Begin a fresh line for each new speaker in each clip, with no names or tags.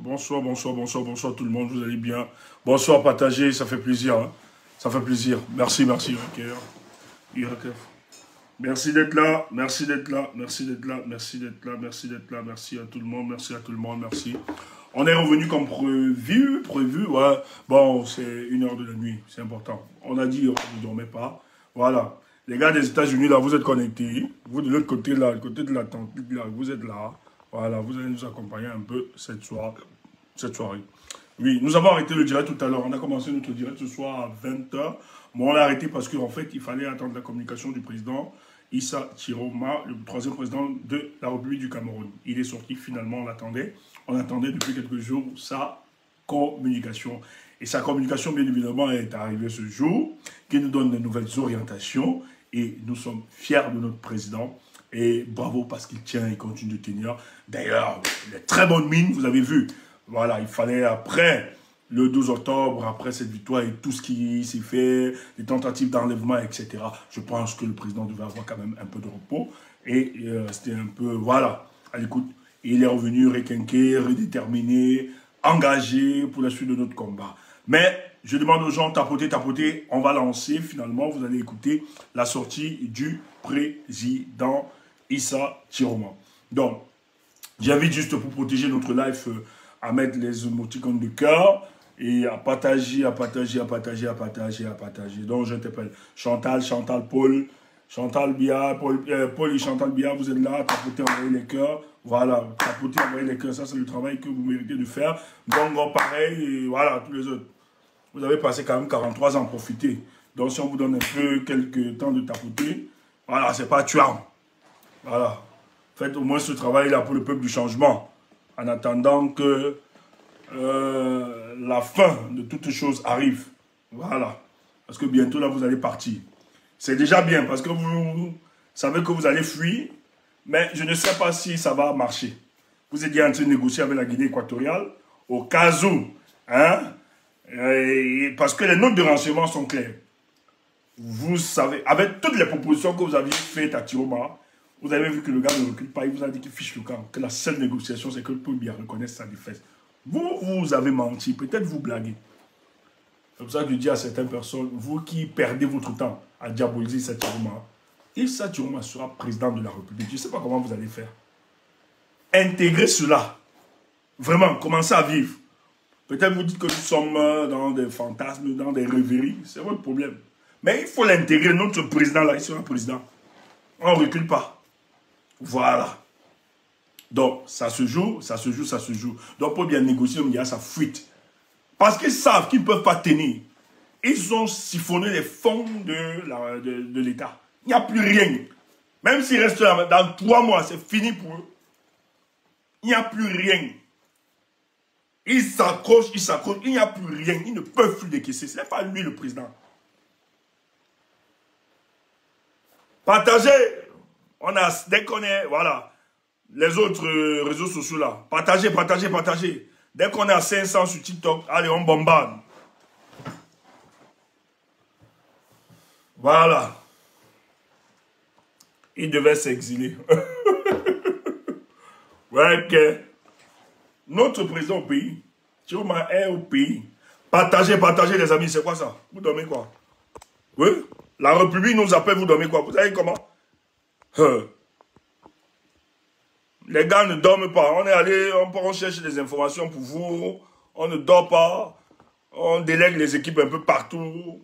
bonsoir, bonsoir, bonsoir, bonsoir tout le monde, vous allez bien. Bonsoir, partagez, ça fait plaisir. Hein. Ça fait plaisir. Merci, merci. Merci d'être là, merci d'être là, merci d'être là, merci d'être là, merci d'être là, merci à tout le monde, merci à tout le monde, merci. On est revenu comme prévu, ouais. Bon, c'est 1h de la nuit, c'est important. On a dit, on ne dormait pas. Voilà. Les gars des États-Unis, là, vous êtes connectés. Vous, de l'autre côté, là, le côté de l'Atlantique, là, vous êtes là. Voilà, vous allez nous accompagner un peu cette soirée. Oui, nous avons arrêté le direct tout à l'heure. On a commencé notre direct ce soir à 20h. Mais on l'a arrêté parce qu'en fait, il fallait attendre la communication du président Issa Chiroma, le troisième président de la République du Cameroun. Il est sorti, finalement, on l'attendait. On attendait depuis quelques jours sa communication. Et sa communication, bien évidemment, est arrivée ce jour, qui nous donne de nouvelles orientations. Et nous sommes fiers de notre président. Et bravo parce qu'il tient et continue de tenir. D'ailleurs, il est très bonne mine, vous avez vu. Voilà, il fallait après le 12 octobre, après cette victoire et tout ce qui s'est fait, les tentatives d'enlèvement, etc. Je pense que le président devait avoir quand même un peu de repos. Et c'était un peu, voilà, à l'écoute. Il est revenu requinqué, redéterminé, engagé pour la suite de notre combat. Mais je demande aux gens, tapotez, on va lancer finalement, vous allez écouter la sortie du président Issa Chiroma. Donc, j'invite juste pour protéger notre live à mettre les émoticônes de cœur et à partager. Donc, j'interpelle Chantal, Paul, Chantal Bia, Paul et Chantal Bia, vous êtes là, tapotez, envoyez les cœurs. Voilà, tapotez, envoyez les cœurs, ça c'est le travail que vous méritez de faire. Gongo, pareil, et voilà, tous les autres. Vous avez passé quand même 43 ans, profitez. Donc, si on vous donne un peu quelques temps de tapoter, voilà, c'est pas tuant. Voilà. Faites au moins ce travail-là pour le peuple du changement. En attendant que la fin de toutes choses arrive. Voilà. Parce que bientôt, là, vous allez partir. C'est déjà bien, parce que vous savez que vous allez fuir. Mais je ne sais pas si ça va marcher. Vous êtes en train de négocier avec la Guinée équatoriale. Au cas où, hein, parce que les notes de renseignement sont claires. Vous savez, avec toutes les propositions que vous aviez faites à Chiroma, vous avez vu que le gars ne recule pas, il vous a dit qu'il fiche le camp, que la seule négociation, c'est que le peuple bien reconnaisse sa défaite. Vous avez menti, peut-être vous blaguez. C'est pour ça que je dis à certaines personnes, vous qui perdez votre temps à diaboliser Issa Chiroma, Issa Chiroma sera président de la République. Je ne sais pas comment vous allez faire. Intégrez cela. Vraiment, commencez à vivre. Peut-être vous dites que nous sommes dans des fantasmes, dans des rêveries. C'est votre problème. Mais il faut l'intégrer. Notre président, là, il sera président. On ne recule pas. Voilà. Donc, ça se joue. Donc, pour bien négocier, il y a sa fuite. Parce qu'ils savent qu'ils ne peuvent pas tenir. Ils ont siphonné les fonds de l'État. Il n'y a plus rien. Même s'il reste là, dans 3 mois, c'est fini pour eux. Il n'y a plus rien. Ils s'accrochent, il n'y a plus rien. Ils ne peuvent plus décaisser. Ce n'est pas lui le président. Partagez. Dès qu'on est, voilà, les autres réseaux sociaux là. Partagez. Dès qu'on est à 500 sur TikTok, allez, on bombarde. Voilà. Il devait s'exiler. Ouais, ok. Notre président au pays, Chiroma est au pays. Partagez les amis, c'est quoi ça? Vous dormez quoi? Oui? La République nous appelle, vous dormez quoi? Vous savez comment? Les gars ne dorment pas. On est allé, on cherche des informations pour vous. On ne dort pas. On délègue les équipes un peu partout.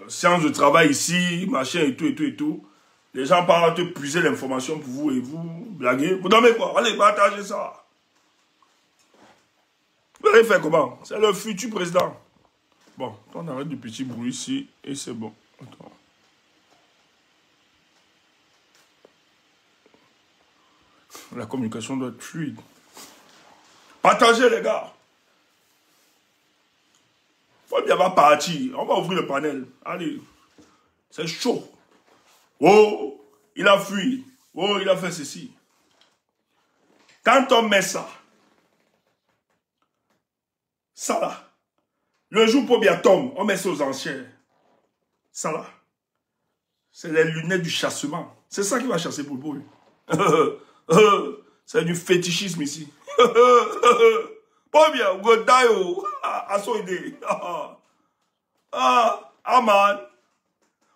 Séance de travail ici, machin et tout. Les gens partent puiser l'information pour vous et vous blaguez. Vous dormez quoi? Allez, partagez ça. Vous allez faire comment? C'est le futur président. Bon, on arrête du petit bruit ici et c'est bon. Attends. La communication doit être fluide. Partagez les gars. Faut bien partir. On va ouvrir le panel. Allez. C'est chaud. Oh, il a fui. Oh, il a fait ceci. Quand on met ça là, le jour pour bien tombe, on met ça aux enchères. Ça là, c'est les lunettes du chassement. C'est ça qui va chasser pour le bruit. C'est du fétichisme ici. Pas bien, go die, oh. Ah, so idée. Ah, man.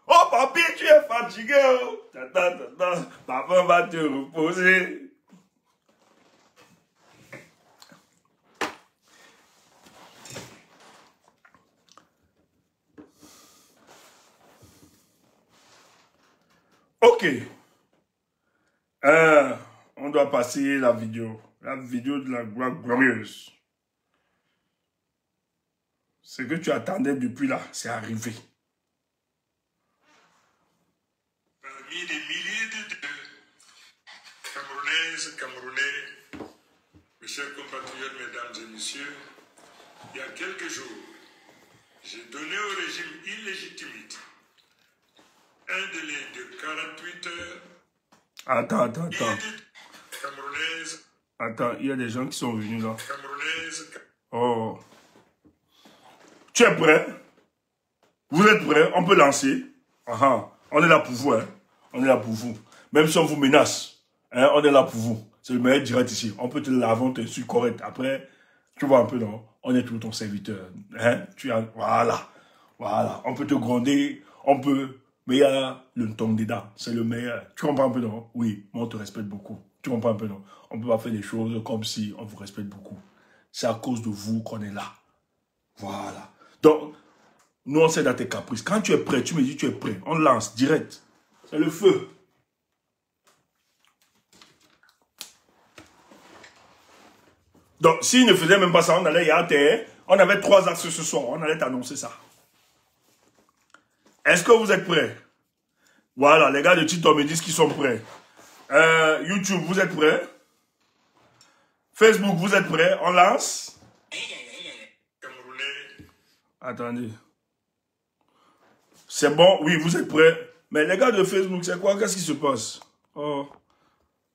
Oh, papi, tu es fatigué, oh. Papa va te reposer. Ok. On doit passer la vidéo. La vidéo de la gloire glorieuse. Ce que tu attendais depuis là, c'est arrivé.
Parmi des milliers de Camerounaises, Camerounais, mes chers compatriotes, mesdames et messieurs, il y a quelques jours, j'ai donné au régime illégitimité un délai de 48 heures.
Attends.
Camerounaises.
Attends, il y a des gens qui sont venus là.
Camerounaises.
Oh. Tu es prêt? Vous êtes prêts? On peut lancer? On est là pour vous, hein. On est là pour vous. Même si on vous menace, hein, on est là pour vous. C'est le meilleur direct ici. On peut te laver, on te suit correct. Après, tu vois un peu, non? On est tout ton serviteur. Hein? Voilà. On peut te gronder, on peut... Mais il y a le ton dedans. C'est le meilleur. Tu comprends un peu, non? Oui, moi, on te respecte beaucoup. Tu comprends un peu, non? On ne peut pas faire des choses comme si on vous respecte beaucoup. C'est à cause de vous qu'on est là. Voilà. Donc, nous, on sait dans tes caprices. Quand tu es prêt, tu me dis tu es prêt. On lance direct. C'est le feu. Donc, s'il ne faisait même pas ça, on allait y aller. On avait 3 axes ce soir. On allait t'annoncer ça. Est-ce que vous êtes prêts? Voilà, les gars de TikTok me disent qu'ils sont prêts. YouTube, vous êtes prêts? Facebook, vous êtes prêts? On lance? Attendez. C'est bon? Oui, vous êtes prêts? Mais les gars de Facebook, c'est quoi? Qu'est-ce qui se passe? Oh,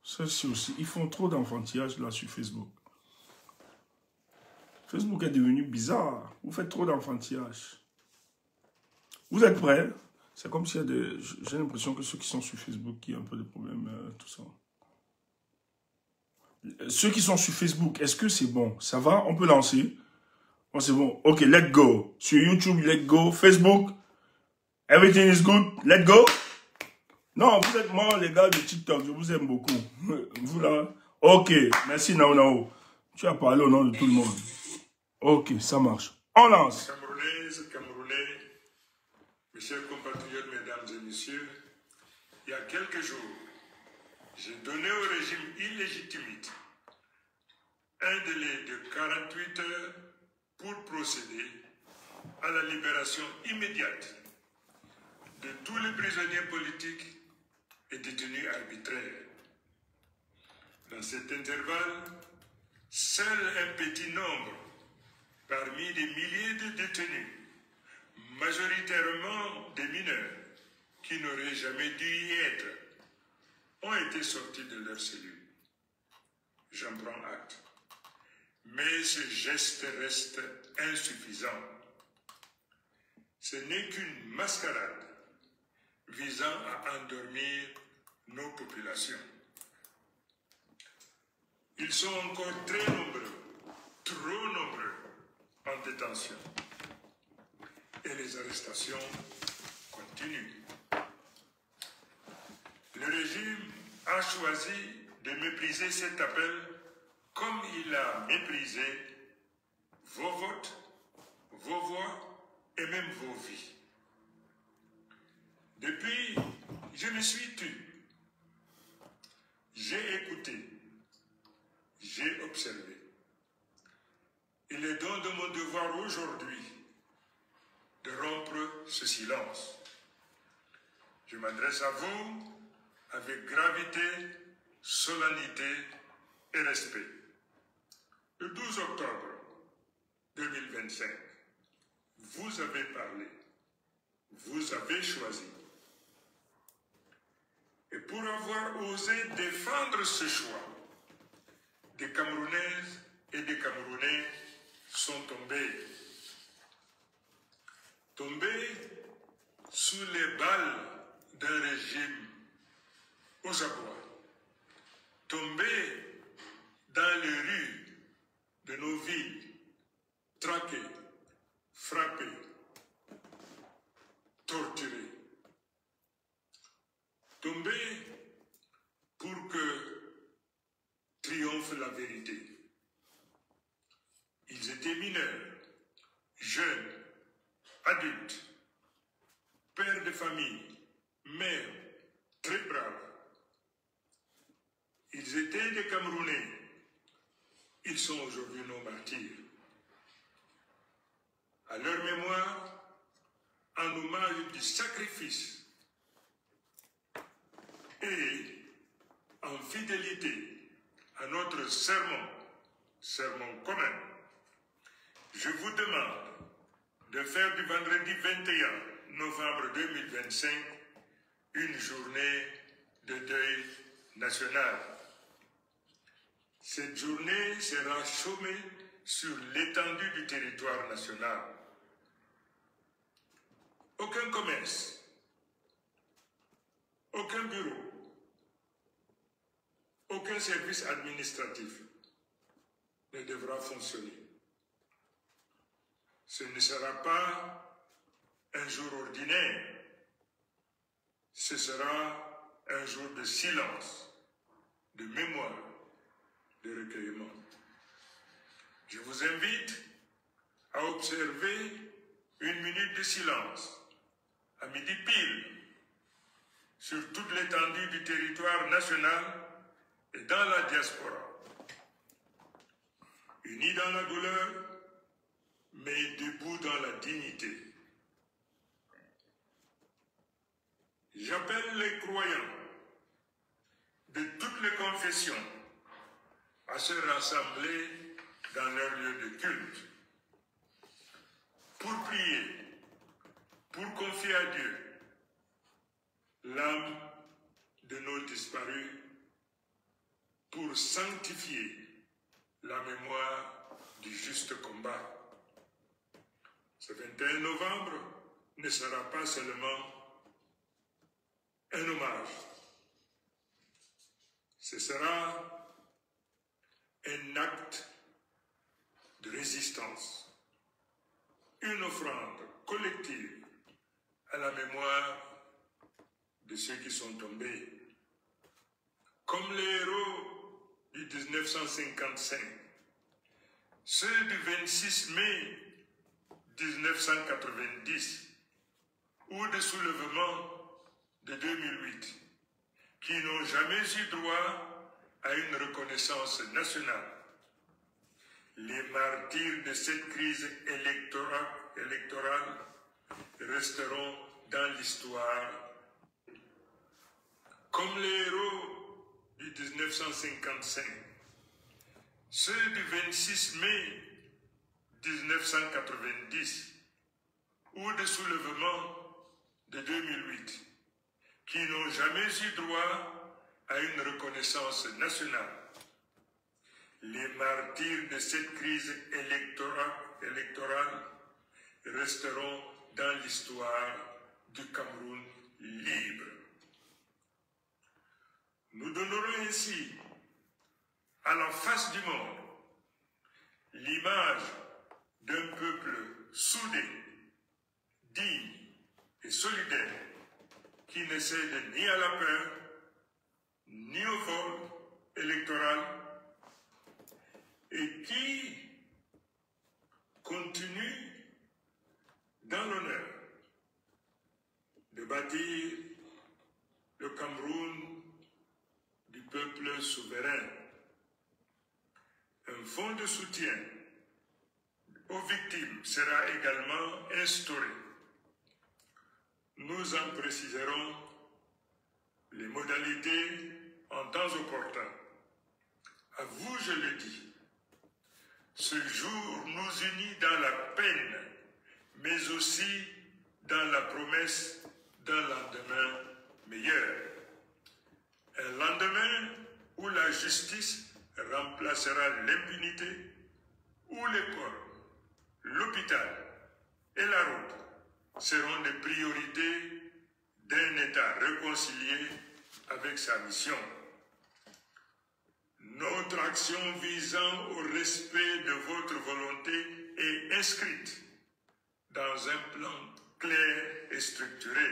ceci aussi. Ils font trop d'enfantillage là sur Facebook. Facebook est devenu bizarre. Vous faites trop d'enfantillage. Vous êtes prêts? C'est comme s'il y a des... J'ai l'impression que ceux qui sont sur Facebook, il y a un peu de problème, tout ça. Ceux qui sont sur Facebook, est-ce que c'est bon? Ça va? On peut lancer? Oh, c'est bon. Ok, let's go. Sur YouTube, let's go. Facebook, everything is good. Let's go. Non, vous êtes moi, les gars de TikTok. Je vous aime beaucoup. Vous là? Ok, merci Nao. Tu as parlé au nom de tout le monde. Ok, ça marche. On lance.
Camerounaises, Camerounais, mes chers compatriotes, mesdames et messieurs, il y a quelques jours, j'ai donné au régime illégitimité un délai de 48 heures pour procéder à la libération immédiate de tous les prisonniers politiques et détenus arbitraires. Dans cet intervalle, seul un petit nombre parmi des milliers de détenus, majoritairement des mineurs, qui n'auraient jamais dû y être, ont été sortis de leur cellule. J'en prends acte. Mais ce geste reste insuffisant. Ce n'est qu'une mascarade visant à endormir nos populations. Ils sont encore très nombreux, trop nombreux, en détention. Et les arrestations continuent. Le régime a choisi de mépriser cet appel comme il a méprisé vos votes, vos voix et même vos vies. Depuis, je me suis tu. J'ai écouté. J'ai observé. Il est donc de mon devoir aujourd'hui de rompre ce silence. Je m'adresse à vous avec gravité, solennité et respect. Le 12 octobre 2025, vous avez parlé, vous avez choisi. Et pour avoir osé défendre ce choix, des Camerounaises et des Camerounais sont tombés. Tombés sous les balles d'un régime aux abois. Tombés dans les rues de nos villes, traqués, frappés, torturés, tombés pour que triomphe la vérité. Ils étaient mineurs, jeunes, adultes, pères de famille, mères, très braves. Ils étaient des Camerounais. Ils sont aujourd'hui nos martyrs. À leur mémoire, en hommage du sacrifice et en fidélité à notre serment commun, je vous demande de faire du vendredi 21 novembre 2025 une journée de deuil national. Cette journée sera chômée sur l'étendue du territoire national. Aucun commerce, aucun bureau, aucun service administratif ne devra fonctionner. Ce ne sera pas un jour ordinaire, ce sera un jour de silence, de mémoire, de recueillement. Je vous invite à observer une minute de silence à midi pile sur toute l'étendue du territoire national et dans la diaspora. Unis dans la douleur, mais debout dans la dignité. J'appelle les croyants de toutes les confessions à se rassembler dans leur lieu de culte pour prier, pour confier à Dieu l'âme de nos disparus, pour sanctifier la mémoire du juste combat. Ce 21 novembre ne sera pas seulement un hommage. Ce sera un acte de résistance, une offrande collective à la mémoire de ceux qui sont tombés. Comme les héros du 1955, ceux du 26 mai 1990 ou des soulèvements de 2008 qui n'ont jamais eu droit à une reconnaissance nationale. Les martyrs de cette crise électorale resteront dans l'histoire. Comme les héros du 1955, ceux du 26 mai 1990 ou des soulèvements de 2008 qui n'ont jamais eu droit à une reconnaissance nationale. Les martyrs de cette crise électorale resteront dans l'histoire du Cameroun libre. Nous donnerons ainsi à la face du monde l'image d'un peuple soudé, digne et solidaire qui ne cède ni à la peur, ni au vol électoral et qui continue dans l'honneur de bâtir le Cameroun du peuple souverain. Un fonds de soutien aux victimes sera également instauré. Nous en préciserons les modalités en temps opportun. À vous, je le dis, ce jour nous unit dans la peine, mais aussi dans la promesse d'un lendemain meilleur. Un lendemain où la justice remplacera l'impunité, où l'école, l'hôpital et la route seront des priorités d'un État réconcilié avec sa mission. notre action visant au respect de votre volonté est inscrite dans un plan clair et structuré.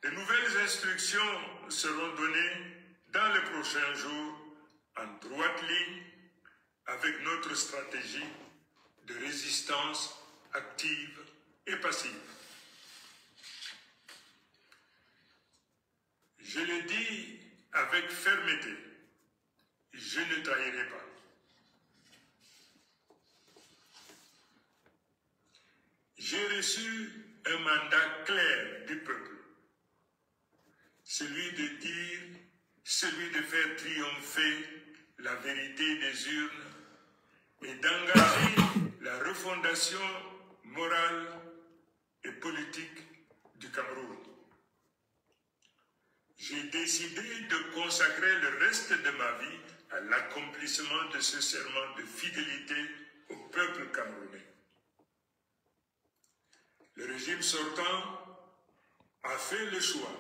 De nouvelles instructions seront données dans les prochains jours en droite ligne avec notre stratégie de résistance active et passive. Je le dis avec fermeté, je ne trahirai pas. J'ai reçu un mandat clair du peuple, celui de faire triompher la vérité des urnes et d'engager la refondation morale et politique du Cameroun. J'ai décidé de consacrer le reste de ma vie à l'accomplissement de ce serment de fidélité au peuple camerounais. Le régime sortant a fait le choix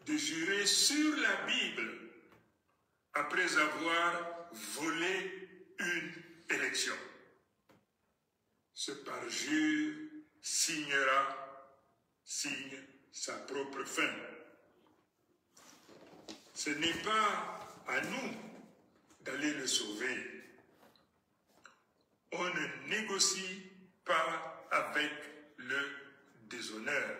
de jurer sur la Bible après avoir volé une élection. Ce parjure signe sa propre fin. Ce n'est pas à nous d'aller le sauver. On ne négocie pas avec le déshonneur.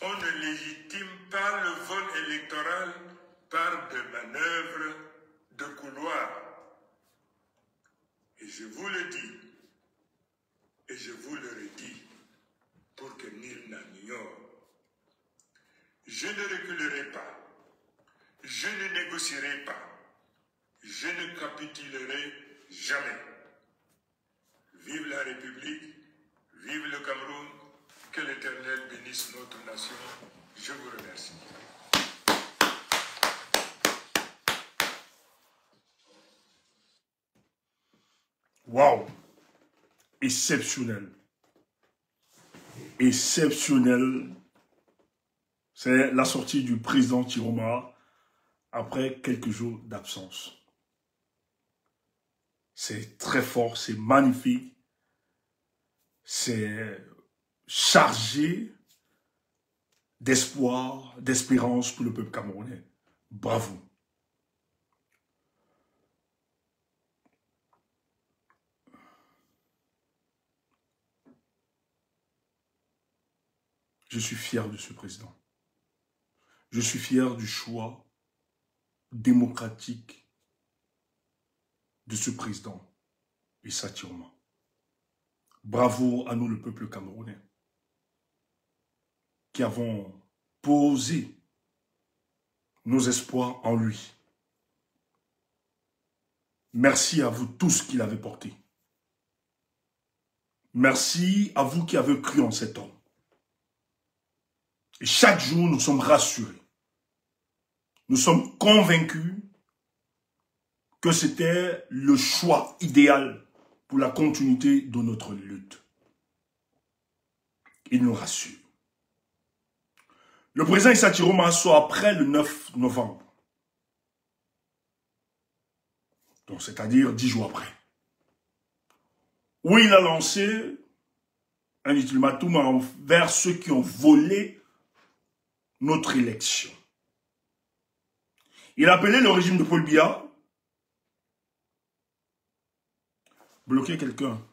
On ne légitime pas le vol électoral par des manœuvres de couloir. Et je vous le dis, et je vous le redis, pour que nul n'en ignore. Je ne reculerai pas, je ne négocierai pas, je ne capitulerai jamais. Vive la République, vive le Cameroun, que l'Éternel bénisse notre nation. Je vous remercie.
Waouh! Exceptionnel. Exceptionnel. C'est la sortie du président Chiroma après quelques jours d'absence. C'est très fort, c'est magnifique. C'est chargé d'espoir, d'espérance pour le peuple camerounais. Bravo. Je suis fier de ce président. Je suis fier du choix démocratique de ce président, Issa Chiroma. Bravo à nous, le peuple camerounais, qui avons posé nos espoirs en lui. Merci à vous tous qui l'avez porté. Merci à vous qui avez cru en cet homme. Et chaque jour, nous sommes rassurés. Nous sommes convaincus que c'était le choix idéal pour la continuité de notre lutte. Il nous rassure. Le président Issa Chiroma sort après le 9 novembre. Donc, c'est-à-dire 10 jours après. Où il a lancé un ultimatum envers ceux qui ont volé notre élection. Il a appelé le régime de Paul Biya bloquer quelqu'un.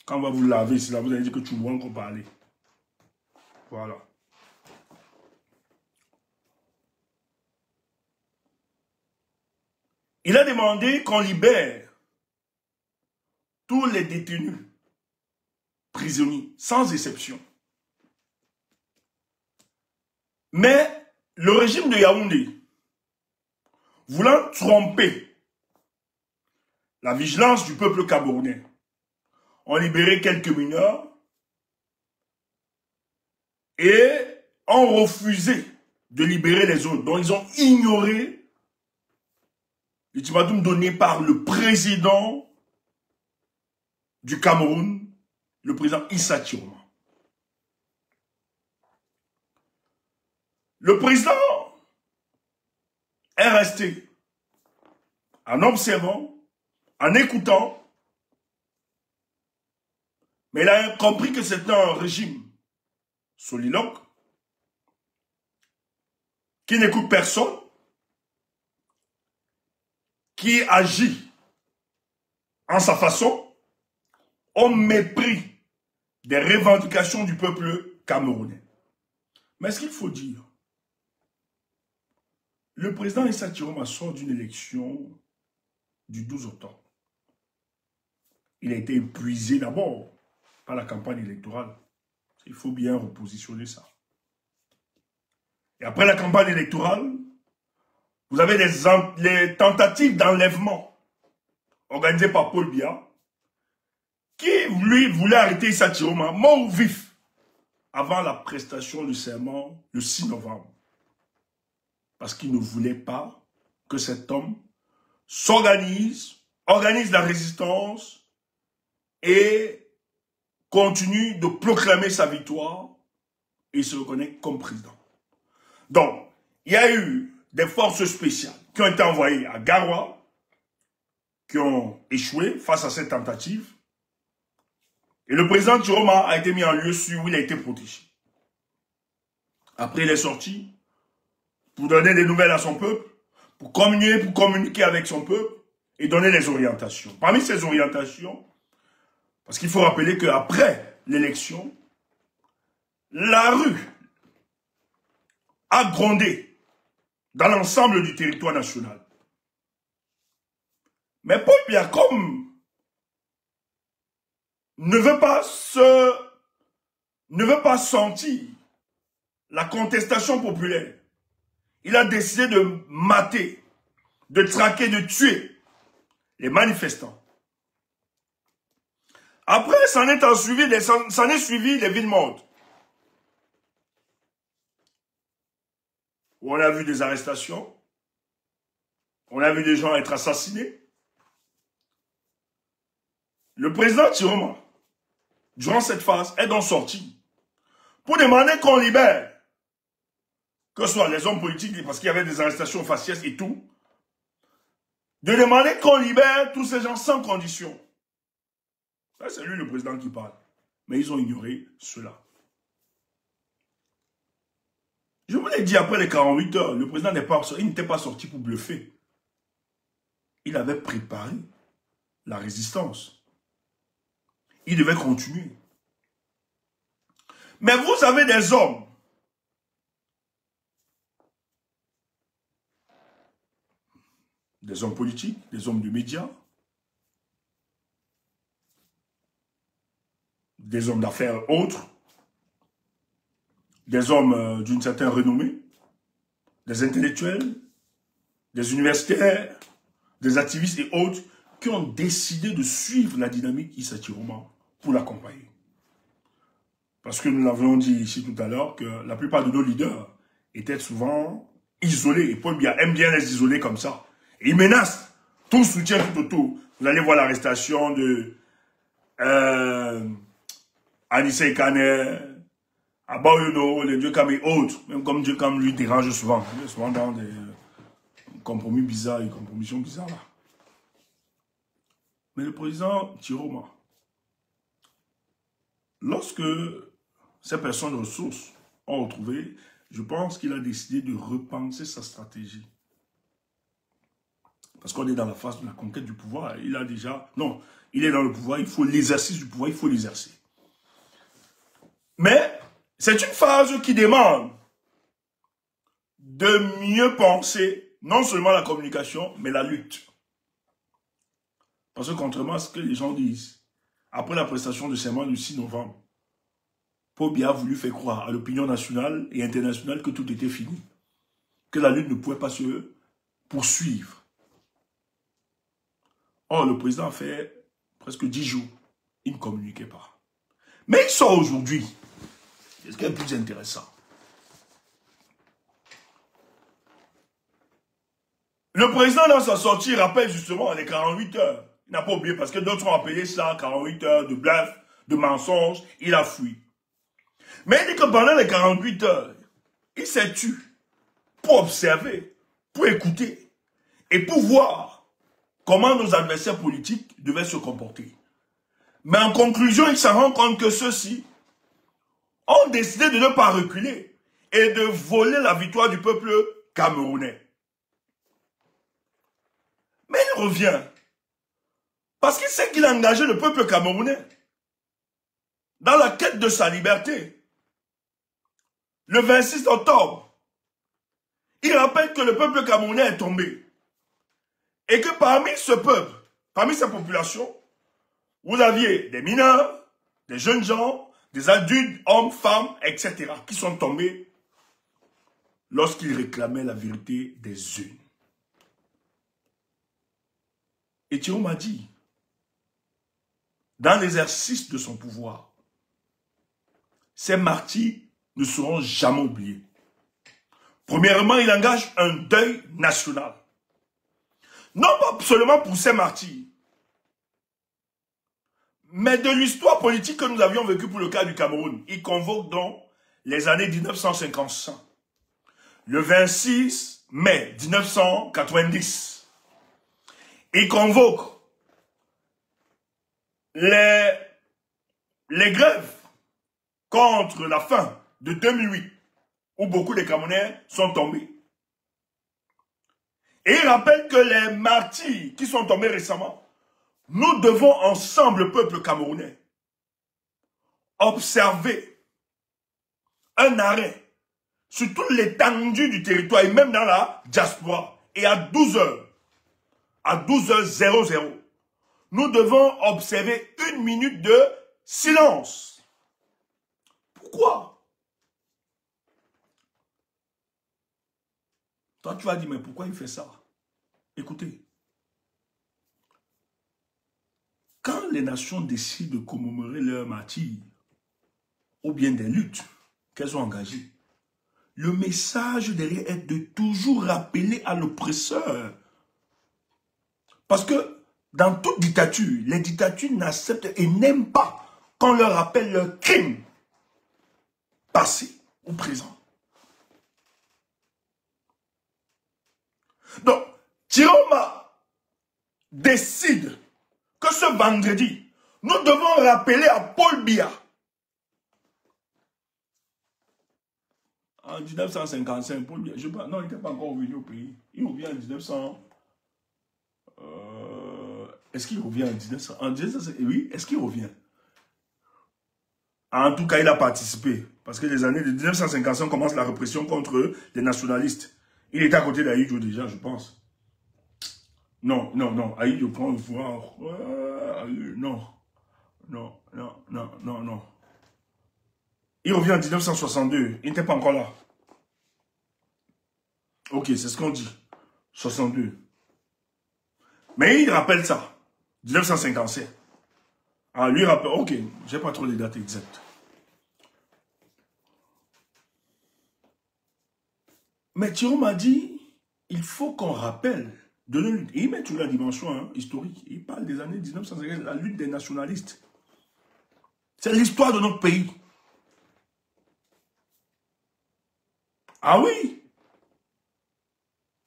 Quand on va vous laver, c'est là vous allez dire que tu vois qu'on parler. Voilà. Il a demandé qu'on libère tous les détenus prisonniers, sans exception. Mais le régime de Yaoundé, voulant tromper la vigilance du peuple camerounais, ont libéré quelques mineurs et ont refusé de libérer les autres. Donc ils ont ignoré l'ultimatum donné par le président du Cameroun, le président Issa Chiroma. Le président est resté en observant, en écoutant, mais il a compris que c'était un régime soliloque, qui n'écoute personne, qui agit en sa façon, au mépris des revendications du peuple camerounais. Mais ce qu'il faut dire, le président Issa Chiroma sort d'une élection du 12 octobre. Il a été épuisé d'abord par la campagne électorale. Il faut bien repositionner ça. Et après la campagne électorale, vous avez les tentatives d'enlèvement organisées par Paul Biya, qui, lui, voulait arrêter Issa Chiroma, mort ou vif, avant la prestation du serment le 6 novembre. Parce qu'il ne voulait pas que cet homme s'organise, organise la résistance et continue de proclamer sa victoire et se reconnaît comme président. Donc, il y a eu des forces spéciales qui ont été envoyées à Garoua, qui ont échoué face à cette tentative. Et le président Chiroma a été mis en lieu sûr où il a été protégé. Après, il est sorti pour donner des nouvelles à son peuple, pour communiquer avec son peuple et donner les orientations. Parmi ces orientations, parce qu'il faut rappeler qu'après l'élection, la rue a grondé dans l'ensemble du territoire national. Mais Paul Biya, comme ne veut pas sentir la contestation populaire, il a décidé de mater, de traquer, de tuer les manifestants. Après, s'en est suivi les villes mortes. Où on a vu des arrestations, on a vu des gens être assassinés. Le président Chiroma, durant cette phase, est donc sorti pour demander qu'on libère, que ce soit les hommes politiques, parce qu'il y avait des arrestations faciès et tout, de demander qu'on libère tous ces gens sans condition. Ça, c'est lui le président qui parle. Mais ils ont ignoré cela. Je vous l'ai dit, après les 48 heures, le président n'était pas sorti pour bluffer. Il avait préparé la résistance. Il devait continuer. Mais vous avez des hommes politiques, des hommes de médias, des hommes d'affaires autres, des hommes d'une certaine renommée, des intellectuels, des universitaires, des activistes et autres qui ont décidé de suivre la dynamique Issa Chiroma pour l'accompagner. Parce que nous l'avons dit ici tout à l'heure que la plupart de nos leaders étaient souvent isolés. Et Paul Biya aime bien les isoler comme ça. Et il menace tout soutien tout autour. Vous allez voir l'arrestation de Anissé Kane, Abayono, les Dieu Kam et autres. Même comme Dieu Kam lui dérange souvent. Il est souvent dans des compromis bizarres et compromissions bizarres là. Mais le président Chiroma, lorsque ces personnes ressources ont retrouvé, je pense qu'il a décidé de repenser sa stratégie. Parce qu'on est dans la phase de la conquête du pouvoir. Il a déjà... Non, il est dans le pouvoir, il faut l'exercice du pouvoir, il faut l'exercer. Mais c'est une phase qui demande de mieux penser, non seulement la communication, mais la lutte. Parce que contrairement à ce que les gens disent, après la prestation de serment du 6 novembre, Paul Biya a voulu faire croire à l'opinion nationale et internationale que tout était fini. Que la lutte ne pouvait pas se poursuivre. Or, le président a fait presque 10 jours. Il ne communiquait pas. Mais il sort aujourd'hui. C'est ce qui est le plus intéressant. Le président, dans sa sortie, rappelle justement les 48 heures. Il n'a pas oublié parce que d'autres ont appelé ça 48 heures de bluff, de mensonge. Il a fui. Mais il dit que pendant les 48 heures, il s'est tué pour observer, pour écouter et pour voir comment nos adversaires politiques devaient se comporter. Mais en conclusion, ils s'en rendent compte que ceux-ci ont décidé de ne pas reculer et de voler la victoire du peuple camerounais. Mais il revient parce qu'il sait qu'il a engagé le peuple camerounais dans la quête de sa liberté. Le 26 octobre, il rappelle que le peuple camerounais est tombé et que parmi ce peuple, parmi sa population, vous aviez des mineurs, des jeunes gens, des adultes, hommes, femmes, etc. qui sont tombés lorsqu'ils réclamaient la vérité des unes. Et Thierry m'a dit, dans l'exercice de son pouvoir, ces martyrs ne seront jamais oubliés. Premièrement, il engage un deuil national. Non pas seulement pour ces martyrs, mais de l'histoire politique que nous avions vécue pour le cas du Cameroun. Il convoque donc les années 1955. Le 26 mai 1990, il convoque les grèves contre la faim de 2008, où beaucoup de Camerounais sont tombés. Et il rappelle que les martyrs qui sont tombés récemment, nous devons ensemble, le peuple camerounais, observer un arrêt sur toute l'étendue du territoire et même dans la diaspora. Et à 12h, à 12h00, nous devons observer 1 minute de silence. Pourquoi? Toi, tu vas dire, mais pourquoi il fait ça? Écoutez. Quand les nations décident de commémorer leurs martyrs, ou bien des luttes qu'elles ont engagées, le message derrière est de toujours rappeler à l'oppresseur. Parce que dans toute dictature, les dictatures n'acceptent et n'aiment pas qu'on leur rappelle leurs crimes passés ou présents. Donc, Tiroma décide que ce vendredi, nous devons rappeler à Paul Biya, en 1955, Paul Biya, non, il n'était pas encore revenu au pays. Il revient en 1900. Est-ce qu'il revient en 1900? Oui, est-ce qu'il revient? En tout cas, il a participé. Parce que les années de 1955 commence la répression contre les nationalistes. Il était à côté d'Aïdjo déjà, je pense. Non, Aïdjo prend le pouvoir. Non. Il revient en 1962. Il n'était pas encore là. Ok, c'est ce qu'on dit. 62. Mais il rappelle ça. 1957. Ah, lui rappelle. Ok, j'ai pas trop les dates exactes. Mais Thierry m'a dit, il faut qu'on rappelle de la lutte. Et il met toute la dimension historique. Il parle des années 1950, la lutte des nationalistes. C'est l'histoire de notre pays. Ah oui.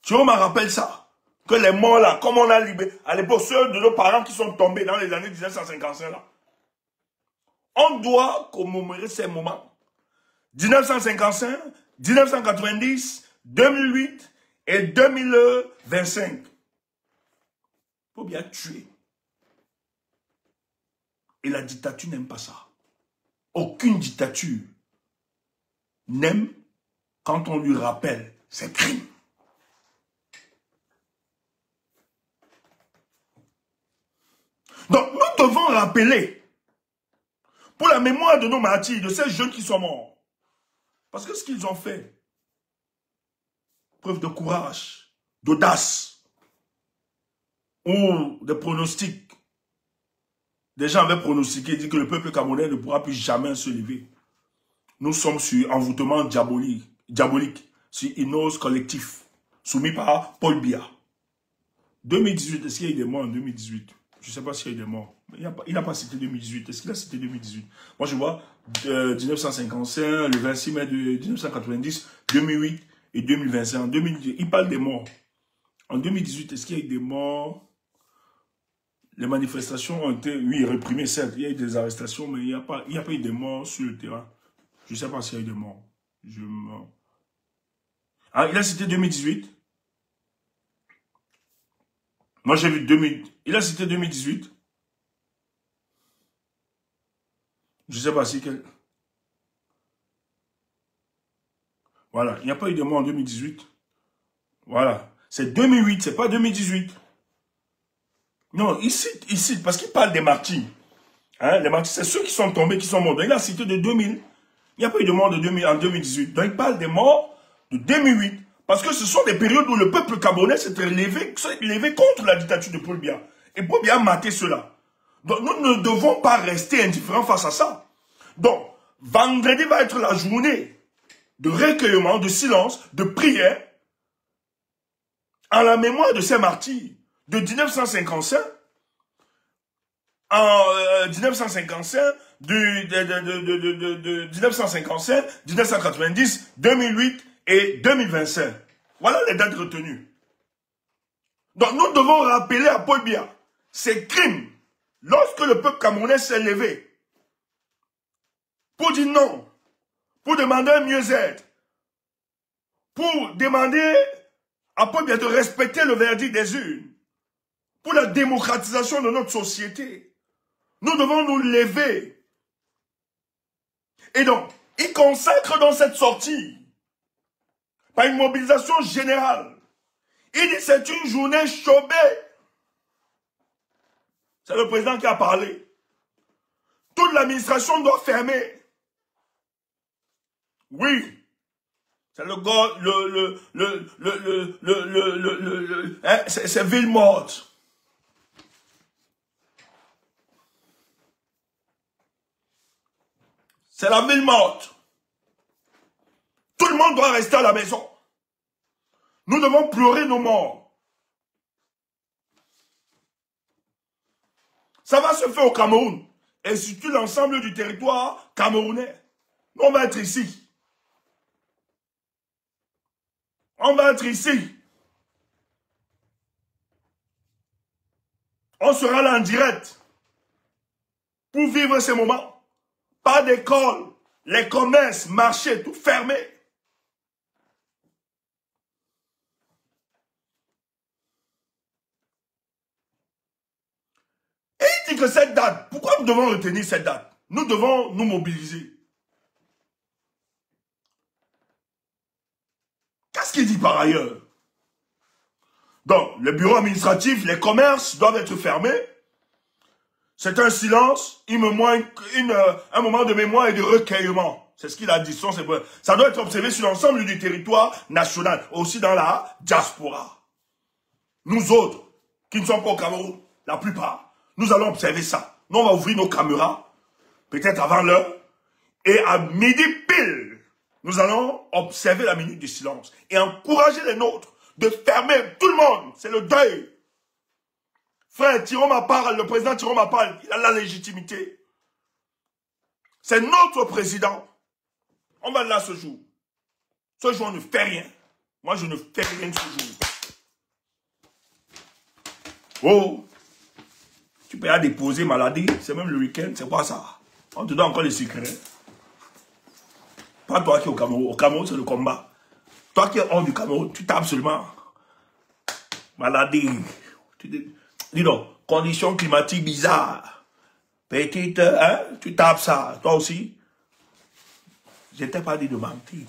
Thierry m'a rappelle ça. Que les morts là, comme on a libéré, à l'époque, ceux de nos parents qui sont tombés dans les années 1955 là. On doit commémorer ces moments. 1955, 1990, 2008 et 2025. Il faut bien tuer. Et la dictature n'aime pas ça. Aucune dictature n'aime quand on lui rappelle ses crimes. Donc nous devons rappeler, pour la mémoire de nos martyrs, de ces jeunes qui sont morts, parce que ce qu'ils ont fait, preuve de courage, d'audace, ou de pronostics. Des gens avaient pronostiqué, dit que le peuple camerounais ne pourra plus jamais se lever. Nous sommes sur envoûtement diabolique, sur hypnose collectif, soumis par Paul Biya. 2018, est-ce qu'il y a eu des morts en 2018? Je ne sais pas s'il y a eu des morts. Il n'a pas cité 2018. Est-ce qu'il a cité 2018? Moi, je vois 1955, le 26 mai de 1990, 2008 et 2025. En 2018, il parle des morts. En 2018, est-ce qu'il y a eu des morts? Les manifestations ont été, oui, réprimées, certes. Il y a eu des arrestations, mais il n'y a pas eu de morts sur le terrain. Je ne sais pas s'il y a eu des morts. Ah, il a cité 2018. Moi, j'ai vu 2000. Il a cité 2018. Je ne sais pas si... Voilà, il n'y a pas eu de morts en 2018. Voilà. C'est 2008, c'est pas 2018. Non, il cite parce qu'il parle des martyrs. Hein, les martyrs, c'est ceux qui sont tombés, qui sont morts. Donc, il a cité de 2000. Il n'y a pas eu de morts en 2018. Donc, il parle des morts de 2008. Parce que ce sont des périodes où le peuple camerounais s'est levé contre la dictature de Paul Biya. Et Paul Biya a maté cela. Donc, nous ne devons pas rester indifférents face à ça. Donc, vendredi va être la journée de recueillement, de silence, de prière, en la mémoire de ces martyrs de 1955, en 1955, de 1955, 1990, 2008 et 2025. Voilà les dates retenues. Donc nous devons rappeler à Paul Biya ces crimes lorsque le peuple camerounais s'est levé pour dire non, pour demander un mieux-être, pour demander à Paul Biya de respecter le verdict des urnes, pour la démocratisation de notre société. Nous devons nous lever. Et donc, il consacre dans cette sortie, par une mobilisation générale, il dit c'est une journée chômée. C'est le président qui a parlé. Toute l'administration doit fermer. Oui. C'est le gars, c'est ville morte. C'est la ville morte. Tout le monde doit rester à la maison. Nous devons pleurer nos morts. Ça va se faire au Cameroun. Et surtout l'ensemble du territoire camerounais. Nous, on va être ici. On va être ici. On sera là en direct. Pour vivre ces moments. Pas d'école, les commerces, marchés, tout fermé. Et il dit que cette date, pourquoi nous devons retenir cette date? Nous devons nous mobiliser. Qu'est-ce qu'il dit par ailleurs? Donc, les bureaux administratifs, les commerces doivent être fermés. C'est un silence, un moment de mémoire et de recueillement. C'est ce qu'il a dit. Ça doit être observé sur l'ensemble du territoire national, aussi dans la diaspora. Nous autres, qui ne sommes pas au Cameroun, la plupart, nous allons observer ça. Nous, on va ouvrir nos caméras, peut-être avant l'heure, et à midi pile, nous allons observer la minute du silence et encourager les nôtres de fermer tout le monde. C'est le deuil. Frère, le président Thierry Mapal, il a la légitimité. C'est notre président. On va là ce jour. Ce jour, on ne fait rien. Moi, je ne fais rien ce jour. Oh, tu peux aller déposer maladie, c'est même le week-end, c'est quoi ça? On te donne encore les secrets. Pas toi qui es au Cameroun. Au Cameroun, c'est le combat. Toi qui es hors du Cameroun, tu tapes seulement. Maladie. Dis donc, conditions climatiques bizarres. Petite, hein, tu tapes ça. Toi aussi. Je ne t'ai pas dit de mentir.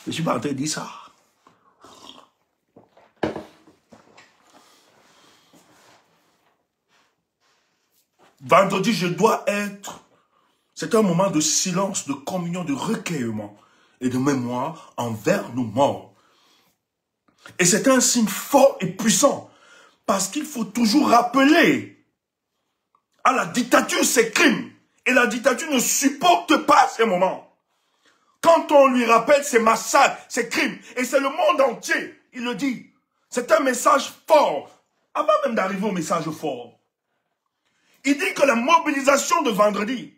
Je suis pas en train de dire ça. Vendredi, je dois être... C'est un moment de silence, de communion, de recueillement et de mémoire envers nos morts. Et c'est un signe fort et puissant parce qu'il faut toujours rappeler à la dictature ses crimes. Et la dictature ne supporte pas ces moments. Quand on lui rappelle ses massacres, ses crimes, et c'est le monde entier, il le dit. C'est un message fort, avant même d'arriver au message fort. Il dit que la mobilisation de vendredi,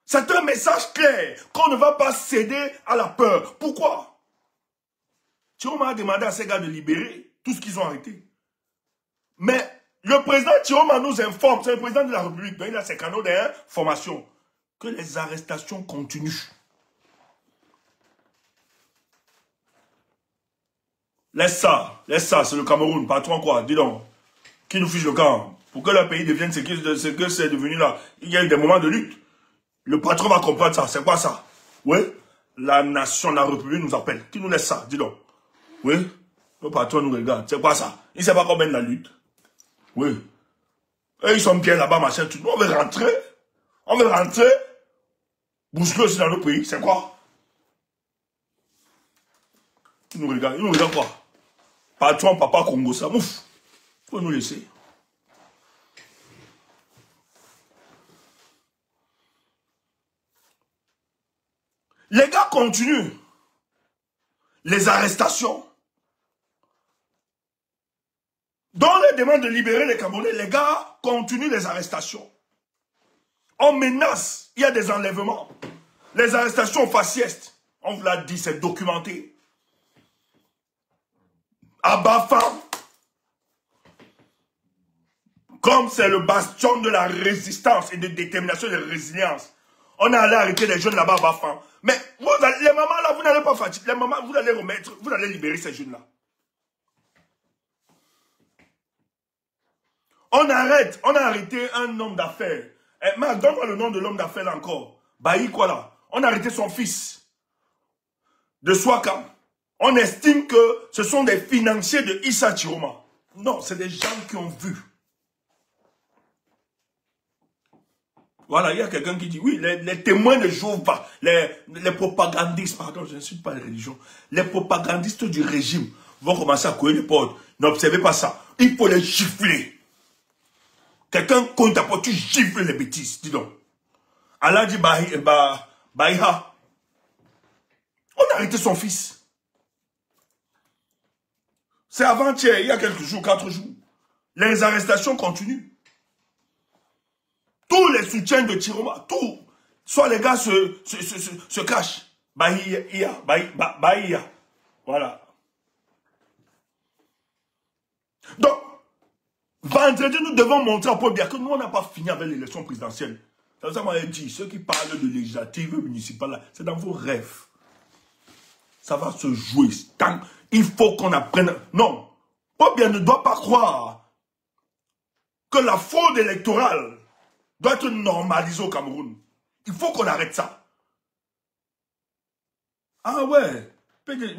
c'est un message clair qu'on ne va pas céder à la peur. Pourquoi? Chiroma a demandé à ces gars de libérer tout ce qu'ils ont arrêté. Mais le président Chiroma nous informe, c'est le président de la République, il a ses canaux d'information, que les arrestations continuent. Laisse ça, c'est le Cameroun, patron quoi, dis donc. Qui nous fiche le camp? Pour que le pays devienne ce que c'est devenu là. Il y a eu des moments de lutte. Le patron va comprendre ça, c'est quoi ça? Oui, la nation, la République nous appelle. Qui nous laisse ça, dis donc. Oui, le patron nous regarde, c'est quoi ça? Il ne sait pas comment mène la lutte. Oui. Et ils sont bien là-bas, machin, tout. On veut rentrer. On veut rentrer. Bousculer aussi dans le pays, c'est quoi? Il nous regarde quoi? Patron, papa, Congo, ça, mouf. Faut nous laisser. Les gars continuent. Les arrestations. Dans les demandes de libérer les Camerounais, les gars continuent les arrestations. On menace, il y a des enlèvements. Les arrestations faciestes, on vous l'a dit, c'est documenté. À Bafam, comme c'est le bastion de la résistance et de détermination et de résilience, on est allé arrêter les jeunes là-bas à Bafam. Mais vous, les mamans là, vous n'allez pas fatiguer. Les mamans, vous allez remettre, vous allez libérer ces jeunes-là. On a arrêté un homme d'affaires. Mais donne-moi le nom de l'homme d'affaires là encore. Bailly quoi là? On a arrêté son fils. De Swakam. On estime que ce sont des financiers de Issa Chiroma. Non, c'est des gens qui ont vu. Voilà, il y a quelqu'un qui dit, oui, les témoins de Jéhovah, les propagandistes, pardon, je n'insulte pas les religions, les propagandistes du régime vont commencer à courir les portes. N'observez pas ça. Il faut les gifler. Quelqu'un compte ta porte, tu gifles les bêtises, dis donc. Allah dit, Baïha. On a arrêté son fils. C'est avant-hier, il y a quelques jours, 4 jours. Les arrestations continuent. Tous les soutiens de Chiroma, tout, soit les gars se cachent. Bahia. Voilà. Donc, vendredi, nous devons montrer à Paul Biya que nous, on n'a pas fini avec l'élection présidentielle. Ça m'a dit, ceux qui parlent de législative municipale, c'est dans vos rêves. Ça va se jouer. Il faut qu'on apprenne. Non, Paul Biya ne doit pas croire que la fraude électorale doit être normalisée au Cameroun. Il faut qu'on arrête ça. Ah ouais,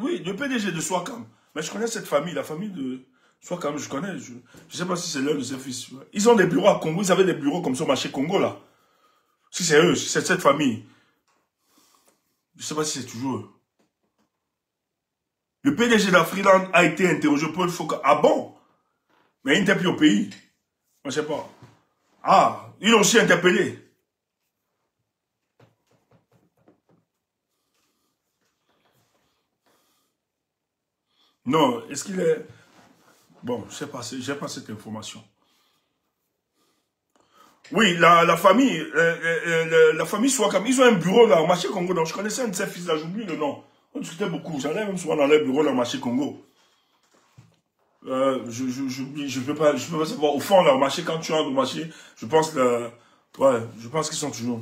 oui, le PDG de Swakam. Mais je connais cette famille, la famille de Swakam, je connais. Je ne sais pas si c'est l'un de ses fils. Ils ont des bureaux à Congo, ils avaient des bureaux comme ça au marché Congo là. Si c'est eux, si c'est cette famille. Je ne sais pas si c'est toujours eux. Le PDG de la Freeland a été interrogé pour le Foucault. Ah bon? Mais il n'était plus au pays. Je ne sais pas. Ah, ils l'ont aussi interpellé. Non, est-ce qu'il est... Bon, je ne sais pas, je n'ai pas cette information. Oui, la famille Swakam, ils ont un bureau là au marché Congo. Donc je connaissais un de ses fils là, j'oublie le nom. On discutait beaucoup, j'allais même souvent dans leur bureau là au marché Congo. Je peux pas savoir. Au fond là, au marché, quand tu entres au marché, je pense que... Ouais, je pense qu'ils sont toujours...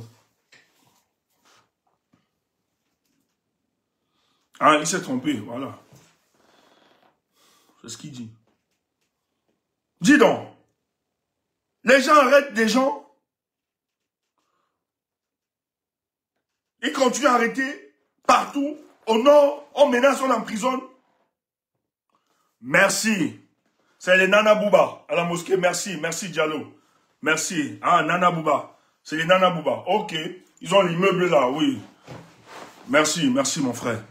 Ah, il s'est trompé, voilà. C'est ce qu'il dit. Dis donc, les gens arrêtent des gens. Ils continuent à arrêter partout. Au nord, on menace, on emprisonne. Merci. C'est les Nana Bouba à la mosquée. Merci, merci Diallo. Merci. Ah, Nana Bouba. C'est les Nana Bouba. Ok. Ils ont l'immeuble là, oui. Merci, merci mon frère.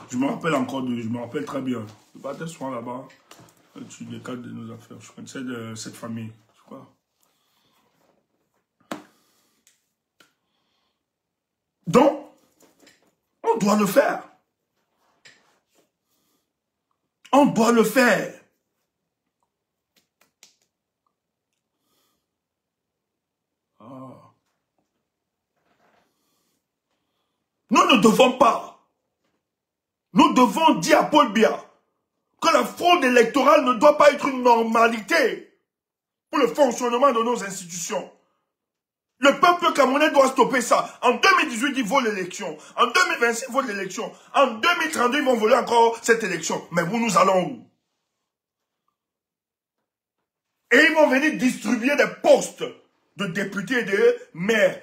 Je me rappelle encore je me rappelle très bien. Je battais souvent là-bas. Tu les cadres de nos affaires. Je connaissais de cette famille. Je crois. Donc, on doit le faire. On doit le faire. Ah. Nous ne devons pas. Nous devons dire à Paul Biya, que la fraude électorale ne doit pas être une normalité pour le fonctionnement de nos institutions. Le peuple camerounais doit stopper ça. En 2018, ils volent l'élection. En 2026, ils volent l'élection. En 2032, ils vont voler encore cette élection. Mais nous allons où? Et ils vont venir distribuer des postes de députés et de maires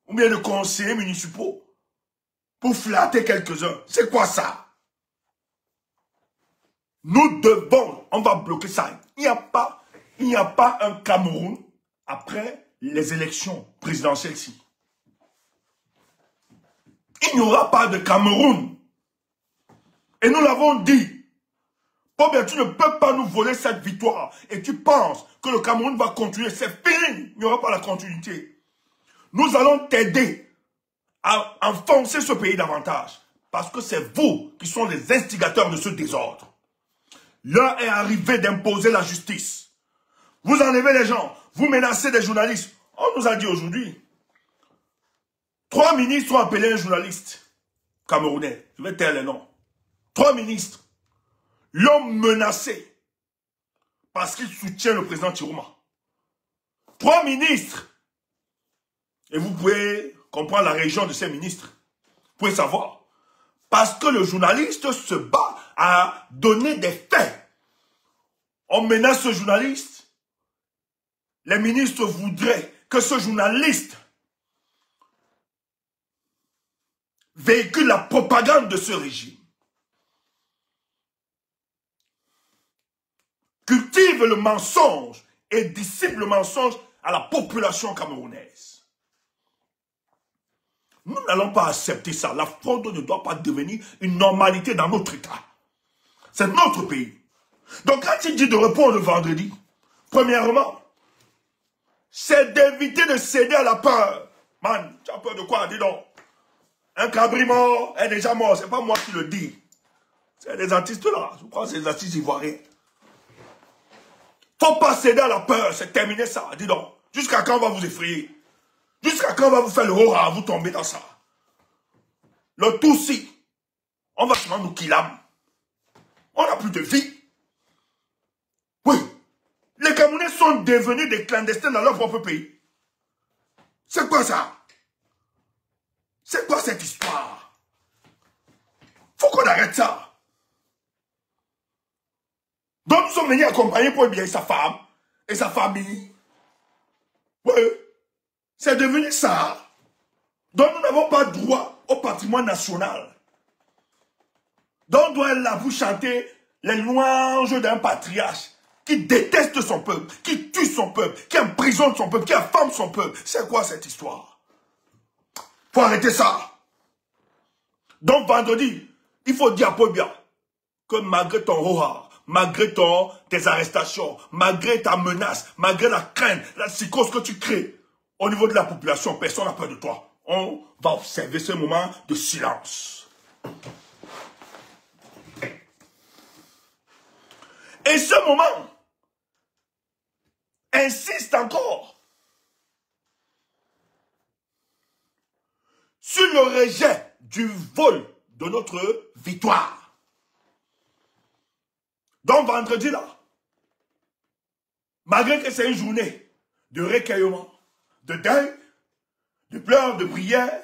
ou bien de conseillers municipaux pour flatter quelques-uns. C'est quoi ça? Nous devons, on va bloquer ça. Il n'y a pas un Cameroun après les élections présidentielles ici. Il n'y aura pas de Cameroun. Et nous l'avons dit. Bon, bien, tu ne peux pas nous voler cette victoire. Et tu penses que le Cameroun va continuer. C'est fini. Il n'y aura pas la continuité. Nous allons t'aider à enfoncer ce pays davantage. Parce que c'est vous qui sont les instigateurs de ce désordre. L'heure est arrivée d'imposer la justice. Vous enlevez les gens. Vous menacez des journalistes. On nous a dit aujourd'hui. 3 ministres ont appelé un journaliste camerounais. Je vais taire les noms. 3 ministres l'ont menacé parce qu'il soutient le président Chirouma. 3 ministres. Et vous pouvez comprendre la région de ces ministres. Vous pouvez savoir. Parce que le journaliste se bat à donner des faits. On menace ce journaliste. Les ministres voudraient que ce journaliste véhicule la propagande de ce régime. Cultive le mensonge et dissipe le mensonge à la population camerounaise. Nous n'allons pas accepter ça. La fraude ne doit pas devenir une normalité dans notre État. C'est notre pays. Donc quand il dit de repos le vendredi, premièrement, c'est d'éviter de céder à la peur. Man, tu as peur de quoi? Dis donc. Un cabri mort est déjà mort. C'est pas moi qui le dis. C'est les artistes là. Je crois que c'est les artistes ivoiriens. Faut pas céder à la peur. C'est terminé ça. Dis donc. Jusqu'à quand on va vous effrayer? Jusqu'à quand on va vous faire le horreur, vous tomber dans ça? Le Tutsi, on va seulement nous killam. On n'a plus de vie. Oui. Les Camerounais sont devenus des clandestins dans leur propre pays. C'est quoi ça? C'est quoi cette histoire? Faut qu'on arrête ça. Donc nous sommes venus accompagner pour bien sa femme et sa famille. Oui. C'est devenu ça. Donc nous n'avons pas droit au patrimoine national. Donc on doit être là pour chanter les louanges d'un patriarche qui déteste son peuple, qui tue son peuple, qui emprisonne son peuple, qui affame son peuple. C'est quoi cette histoire? Faut arrêter ça. Donc vendredi, il faut dire à Pobia que malgré ton horreur, malgré tes arrestations, malgré ta menace, malgré la crainte, la psychose que tu crées, au niveau de la population, personne n'a peur de toi. On va observer ce moment de silence. Et ce moment insiste encore sur le rejet du vol de notre victoire. Donc vendredi là, malgré que c'est une journée de recueillement, de deuil, de pleurs, de prières.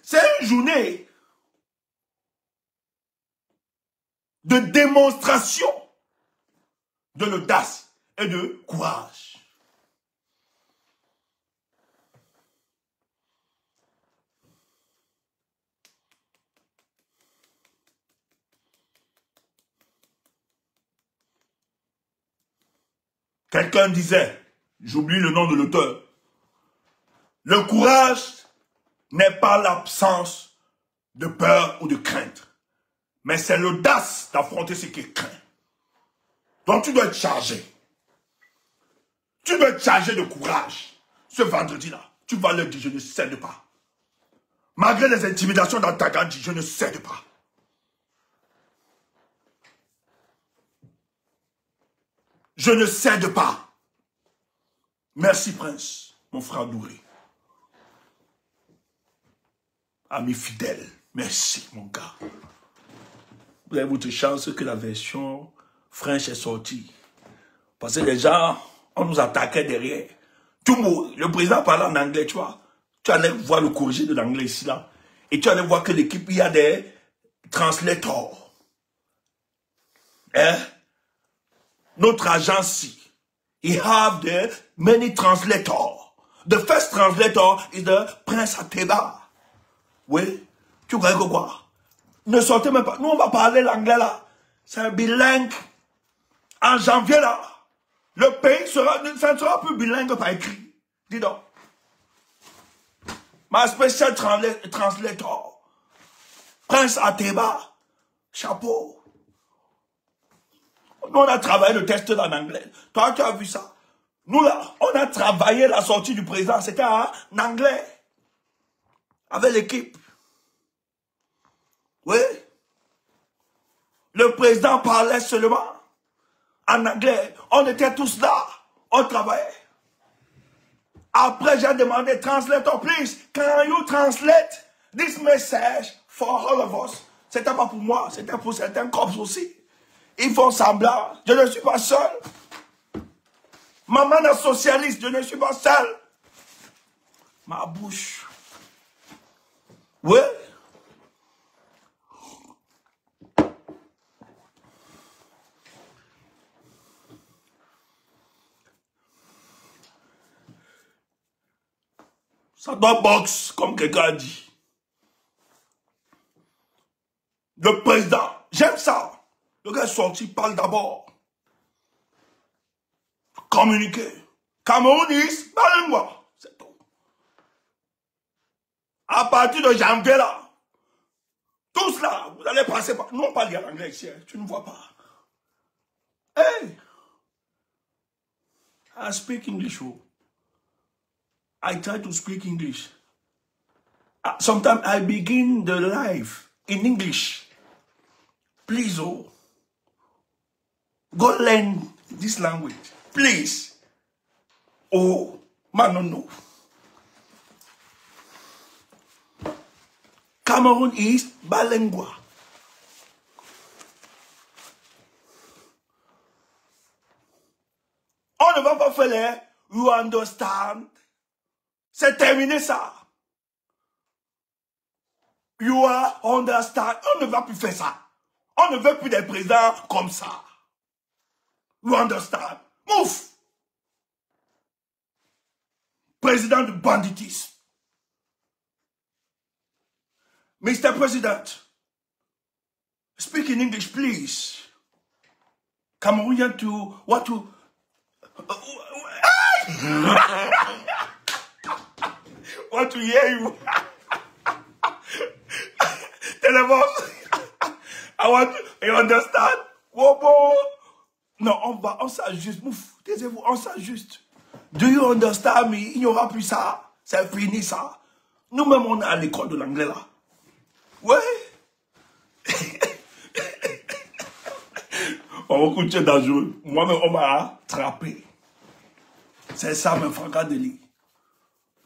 C'est une journée de démonstration de l'audace et de courage. Quelqu'un disait, j'oublie le nom de l'auteur, le courage n'est pas l'absence de peur ou de crainte, mais c'est l'audace d'affronter ce qui est craint. Donc tu dois être chargé. Tu dois être chargé de courage. Ce vendredi-là, tu vas leur dire, je ne cède pas. Malgré les intimidations d'Antagandji, je ne cède pas. Je ne cède pas. Merci, Prince, mon frère Douré. Ami fidèle, merci, mon gars. Vous avez votre chance que la version French est sortie. Parce que les gens, on nous attaquait derrière. Tout le monde, le président parlait en anglais, tu vois. Tu allais voir le corrigé de l'anglais ici, là. Et tu allais voir que l'équipe, il y a des translators. Hein? Notre agence, he have the many translators. The first translator is the Prince Ateba. Oui, tu crois que quoi? Ne sortez même pas. Nous, on va parler l'anglais là. C'est un bilingue. En janvier là, le pays sera, ça ne sera plus bilingue par écrit. Dis donc. Ma spéciale translator. Prince Ateba. Chapeau. Nous, on a travaillé le test en anglais. Toi, tu as vu ça? Nous, là, on a travaillé la sortie du président. C'était en anglais. Avec l'équipe. Oui. Le président parlait seulement en anglais. On était tous là. On travaillait. Après, j'ai demandé, translator, please, can you translate this message for all of us? C'était pas pour moi, c'était pour certains corps aussi. Ils font semblant. Je ne suis pas seul. Maman est socialiste, je ne suis pas seul. Ma bouche. Oui. Ça doit boxe, comme quelqu'un a dit. Le président, j'aime ça. Le gars est sorti, parle d'abord. Communiquer. Camerounais, parlez-moi. C'est tout. À partir de janvier, là, tous là, vous allez passer par... Nous, on parle en anglais ici, tu ne vois pas. Hey! I speak English, oh. I try to speak English. Sometimes I begin the life in English. Please, oh. Go learn this language. Please. Oh, man, no. Cameroon is bilingual. On ne va pas faire les you understand. C'est terminé ça. You understand. On ne va plus faire ça. On ne veut plus des présidents comme ça. You understand. Move. Président du banditisme. Mr. President, speak in English, please. Cameroonian to what to... want to hear you. Téléphone. I want to, you understand? Wobo. Non, on s'ajuste. Taisez-vous, on s'ajuste. Do you understand me? Il n'y aura plus ça. C'est fini ça. Nous-mêmes, on est à l'école de l'anglais là. Ouais. On va coucher dangereux. Moi-même, on m'a attrapé. C'est ça, mes frères de lit.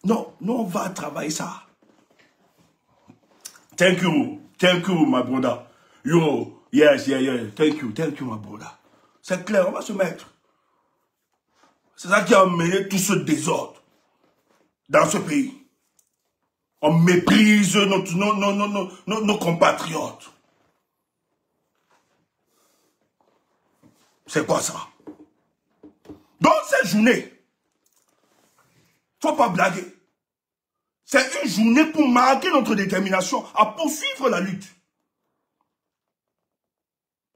Non, nous, on va travailler ça. Thank you, my brother. Yo, yes, yeah. Thank you, my brother. C'est clair, on va se mettre. C'est ça qui a amené tout ce désordre dans ce pays. On méprise nos compatriotes. C'est quoi ça? Dans cette journée, faut pas blaguer. C'est une journée pour marquer notre détermination à poursuivre la lutte.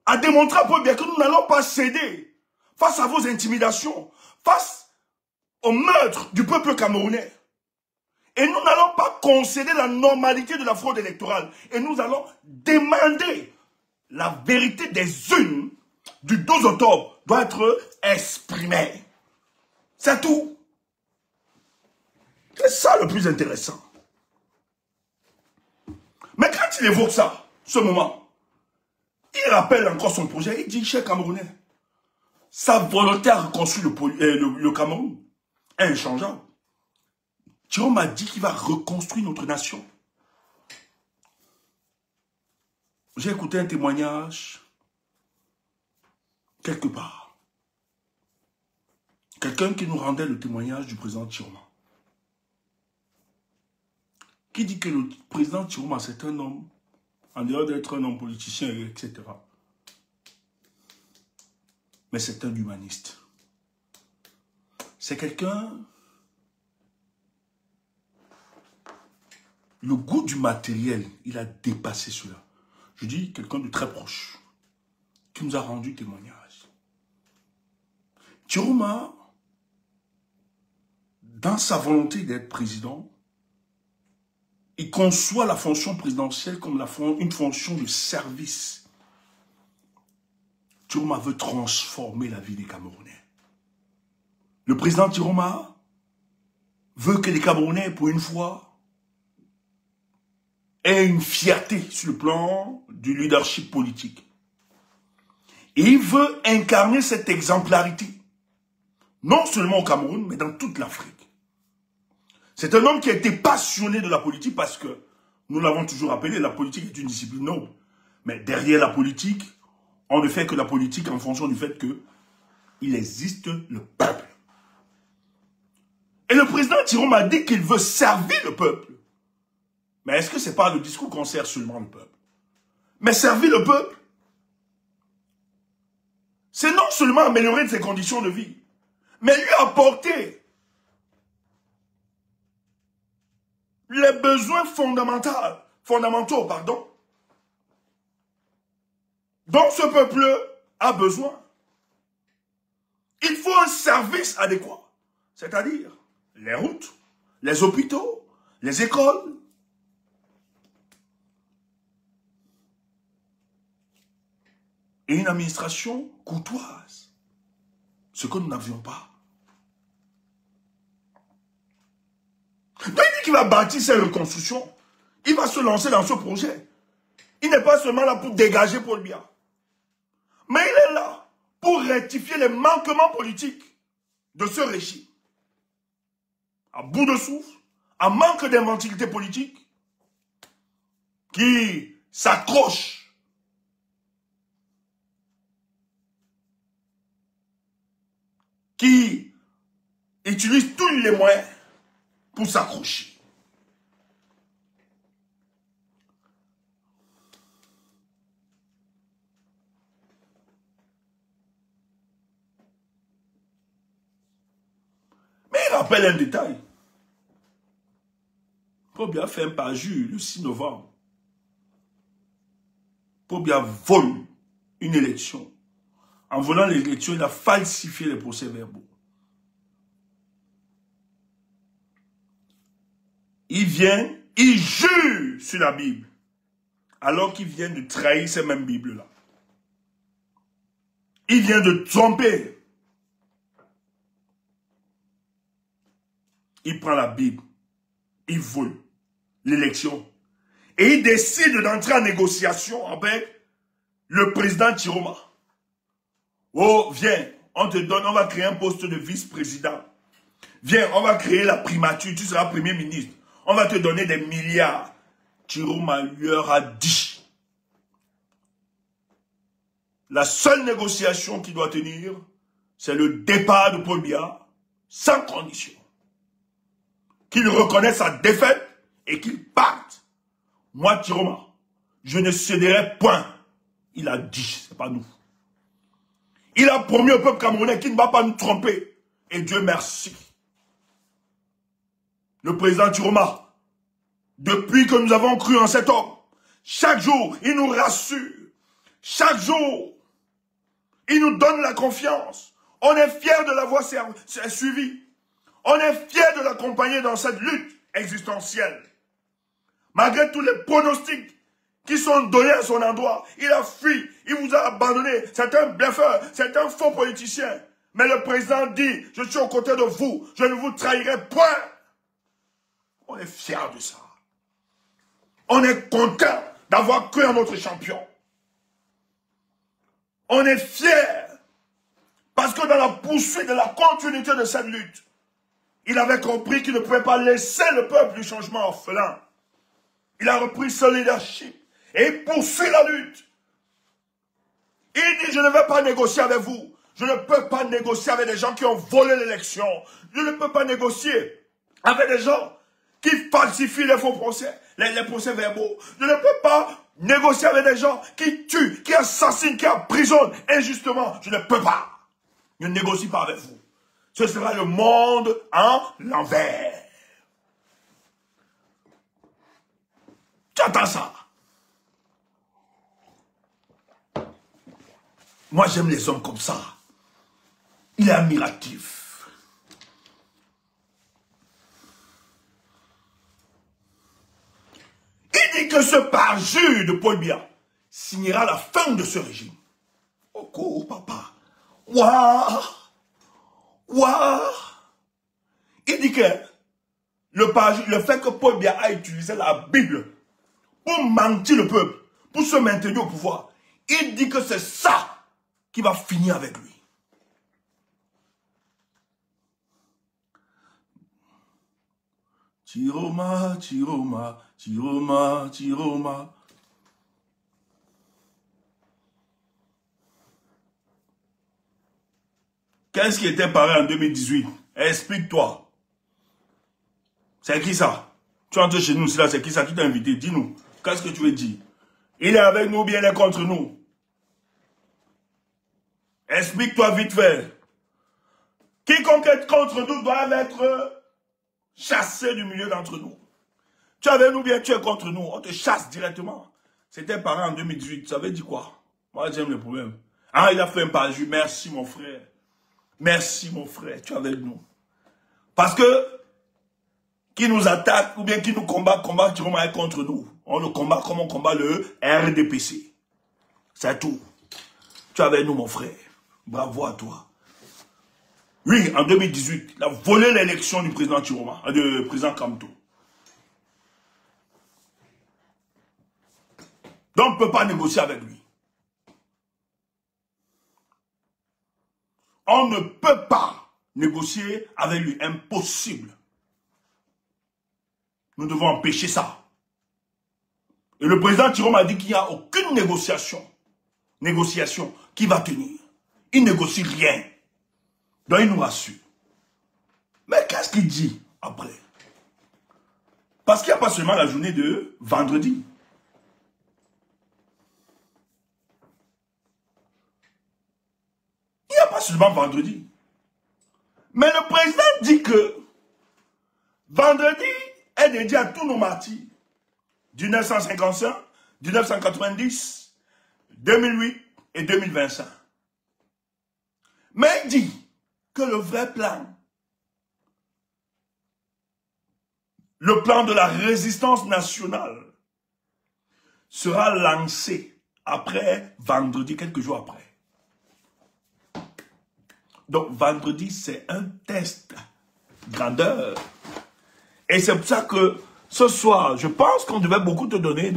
À démontrer à peu bien que nous n'allons pas céder face à vos intimidations, face au meurtre du peuple camerounais. Et nous n'allons pas concéder la normalité de la fraude électorale. Et nous allons demander la vérité des urnes du 12 octobre doit être exprimée. C'est tout. C'est ça le plus intéressant. Mais quand il évoque ça, ce moment, il rappelle encore son projet. Il dit, cher Camerounais, sa volonté à reconstruire le Cameroun est inchangeable. Thierry m'a dit qu'il va reconstruire notre nation. J'ai écouté un témoignage quelque part. Quelqu'un qui nous rendait le témoignage du président Chiroma. Qui dit que le président Chiroma, c'est un homme, en dehors d'être un homme politicien, etc. Mais c'est un humaniste. C'est quelqu'un... Le goût du matériel, il a dépassé cela. Je dis quelqu'un de très proche, qui nous a rendu témoignage. Chiroma, dans sa volonté d'être président, il conçoit la fonction présidentielle comme une fonction de service. Chiroma veut transformer la vie des Camerounais. Le président Chiroma veut que les Camerounais, pour une fois, aient une fierté sur le plan du leadership politique. Et il veut incarner cette exemplarité, non seulement au Cameroun, mais dans toute l'Afrique. C'est un homme qui a été passionné de la politique parce que, nous l'avons toujours rappelé, la politique est une discipline noble. Mais derrière la politique, on ne fait que la politique en fonction du fait qu'il existe le peuple. Et le président Chiroma a dit qu'il veut servir le peuple. Mais est-ce que ce n'est pas le discours qu'on sert seulement le peuple? Mais servir le peuple, c'est non seulement améliorer ses conditions de vie, mais lui apporter les besoins fondamentaux, dont ce peuple a besoin. Il faut un service adéquat, c'est-à-dire les routes, les hôpitaux, les écoles, et une administration courtoise, ce que nous n'avions pas. Donc il dit qu'il va bâtir cette reconstruction, il va se lancer dans ce projet. Il n'est pas seulement là pour dégager Paul Biya, mais il est là pour rectifier les manquements politiques de ce régime. À bout de souffle, à manque d'inventivité politique, qui s'accroche qui utilise tous les moyens pour s'accrocher. Mais il rappelle un détail. Paul Biya fait un parjure le 6 novembre. Paul Biya vole une élection. En volant l'élection, il a falsifié les procès-verbaux. Il vient, il jure sur la Bible, alors qu'il vient de trahir ces mêmes Bibles-là. Il vient de tromper. Il prend la Bible, il vole l'élection, et il décide d'entrer en négociation avec le président Chiroma. Oh, viens, on te donne, on va créer un poste de vice-président. Viens, on va créer la primature, tu seras premier ministre. On va te donner des milliards. Chiroma leur a dit. La seule négociation qu'il doit tenir, c'est le départ de Paul Biya, sans condition. Qu'il reconnaisse sa défaite et qu'il parte. Moi, Chiroma, je ne céderai point. Il a dit, c'est pas nous. Il a promis au peuple camerounais qu'il ne va pas nous tromper. Et Dieu merci. Le président Chiroma, depuis que nous avons cru en cet homme, chaque jour, il nous rassure. Chaque jour, il nous donne la confiance. On est fiers de l'avoir suivi. On est fiers de l'accompagner dans cette lutte existentielle. Malgré tous les pronostics qui sont donnés à son endroit, il a fui, il vous a abandonné. C'est un bluffeur, c'est un faux politicien. Mais le président dit, je suis aux côtés de vous, je ne vous trahirai point. On est fiers de ça. On est content d'avoir cru en notre champion. On est fiers parce que dans la poursuite de la continuité de cette lutte, il avait compris qu'il ne pouvait pas laisser le peuple du changement orphelin. Il a repris son leadership. Et il poursuit la lutte. Il dit, je ne vais pas négocier avec vous. Je ne peux pas négocier avec des gens qui ont volé l'élection. Je ne peux pas négocier avec des gens qui falsifient les faux procès, les procès verbaux. Je ne peux pas négocier avec des gens qui tuent, qui assassinent, qui emprisonnent injustement. Je ne peux pas. Je ne négocie pas avec vous. Ce sera le monde en l'envers. Tu entends ça? Moi, j'aime les hommes comme ça. Il est admiratif. Il dit que ce parjure de Paul Biya signera la fin de ce régime. Oh, papa. Waouh. Waouh. Il dit que le fait que Paul Biya a utilisé la Bible pour mentir le peuple, pour se maintenir au pouvoir, il dit que c'est ça qui va finir avec lui. Chiroma, Chiroma, Chiroma, Chiroma. Qu'est-ce qui était paré en 2018? Explique-toi. C'est qui ça? Tu entres chez nous, c'est qui ça qui t'a invité? Dis-nous. Qu'est-ce que tu veux dire? Il est avec nous ou bien il est contre nous? Explique-toi vite fait. Quiconque est contre nous doit être chassé du milieu d'entre nous. Tu es avec nous ou bien tu es contre nous? On te chasse directement. C'était paré en 2018. Ça veut dire quoi? Moi, j'aime le problème. Ah, il a fait un parjure. Merci, mon frère. Merci, mon frère. Tu es avec nous. Parce que qui nous attaque ou bien qui nous combat Chiroma est contre nous. On le combat comme on combat le RDPC. C'est tout. Tu es avec nous, mon frère. Bravo à toi. Oui, en 2018, il a volé l'élection du président Chiroma, du président Kamto. Donc, on ne peut pas négocier avec lui. On ne peut pas négocier avec lui. Impossible. Nous devons empêcher ça. Et le président Chiroma a dit qu'il n'y a aucune négociation qui va tenir. Il ne négocie rien. Donc il nous rassure. Mais qu'est-ce qu'il dit après? Parce qu'il n'y a pas seulement la journée de vendredi. Il n'y a pas seulement vendredi. Mais le président dit que vendredi est dédié à tous nos martyrs. 1955, 1990, 2008 et 2025. Mais il dit que le vrai plan, le plan de la résistance nationale, sera lancé après vendredi, quelques jours après. Donc vendredi, c'est un test grandeur. Et c'est pour ça que ce soir, je pense qu'on devait beaucoup te donner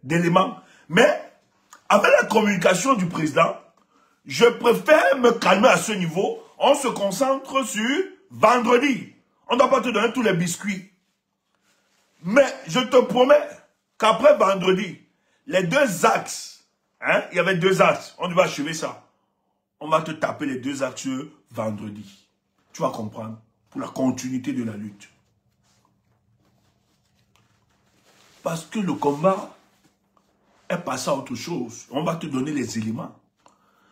d'éléments. Mais avec la communication du président, je préfère me calmer à ce niveau. On se concentre sur vendredi. On ne doit pas te donner tous les biscuits. Mais je te promets qu'après vendredi, les deux axes, hein, il y avait deux axes, on devait achever ça. On va te taper les deux axes vendredi. Tu vas comprendre, pour la continuité de la lutte. Parce que le combat est passé à autre chose. On va te donner les éléments.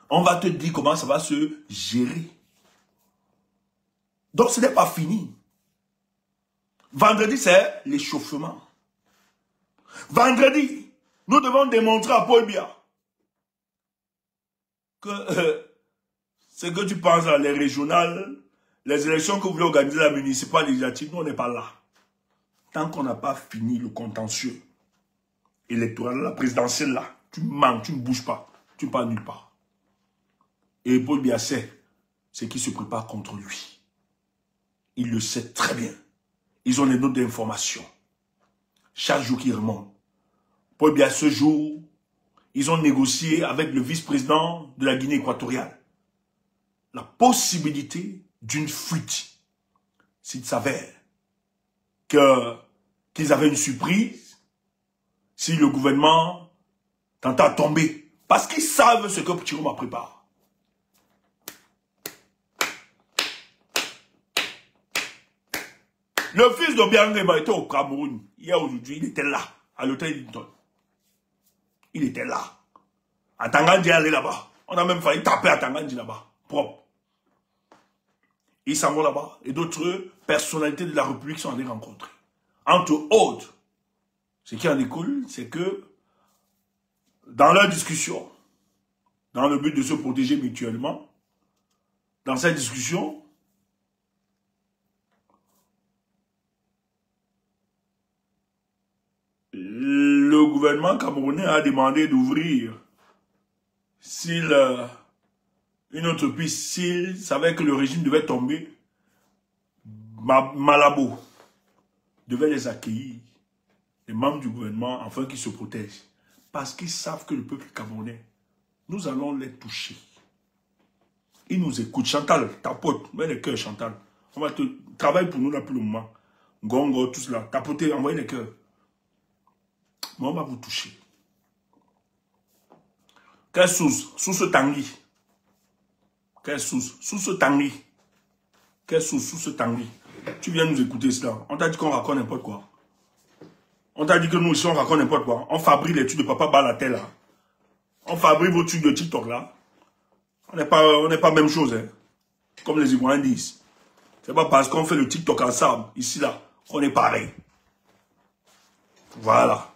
On va te dire comment ça va se gérer. Donc ce n'est pas fini. Vendredi, c'est l'échauffement. Vendredi, nous devons démontrer à Paul Biya que ce que tu penses à les régionales, les élections que vous voulez organiser, la municipale, législative, nous on n'est pas là. Tant qu'on n'a pas fini le contentieux électoral, la présidentielle là, tu manques, tu ne bouges pas, tu ne pars nulle part. Et Paul Biya sait ce qui se prépare contre lui. Il le sait très bien. Ils ont les notes d'information. Chaque jour qui remonte. Paul Biya, ce jour, ils ont négocié avec le vice-président de la Guinée équatoriale la possibilité d'une fuite. S'il s'avère qu'ils avaient une surprise, si le gouvernement Tanta tomber. Parce qu'ils savent ce que Chiroma prépare. Le fils de Biangema était au Cameroun. Hier, aujourd'hui, il était là, à l'hôtel Hilton. Il était là. À Tangandji, allé là-bas. On a même failli taper à Tangandji là-bas. Propre. Ils s'en vont là-bas. Et d'autres personnalités de la République sont allés rencontrer. Entre autres, ce qui en découle, c'est que dans leur discussion, dans le but de se protéger mutuellement, dans cette discussion, le gouvernement camerounais a demandé d'ouvrir une autre piste, s'il savait que le régime devait tomber, Malabo devait les accueillir, les membres du gouvernement, afin qu'ils se protègent. Parce qu'ils savent que le peuple camerounais, nous allons les toucher. Ils nous écoutent. Chantal, tapote, mets les cœurs, Chantal. On va te travailler pour nous là pour le moment. Gongo, tout cela. Tapotez, envoyez les cœurs. Mais on va vous toucher. Quelle source? Source Tanguy. Quelle source? Source Tanguy. Quelle source? Source Tanguy. Tu viens nous écouter cela. On t'a dit qu'on raconte n'importe quoi. On t'a dit que nous ici on raconte n'importe quoi. On fabrique les trucs de papa Balatel là. On fabrique vos trucs de TikTok là. On n'est pas même chose, hein. Comme les Ivoiriens disent. C'est pas parce qu'on fait le TikTok ensemble, ici là, qu'on est pareil. Voilà.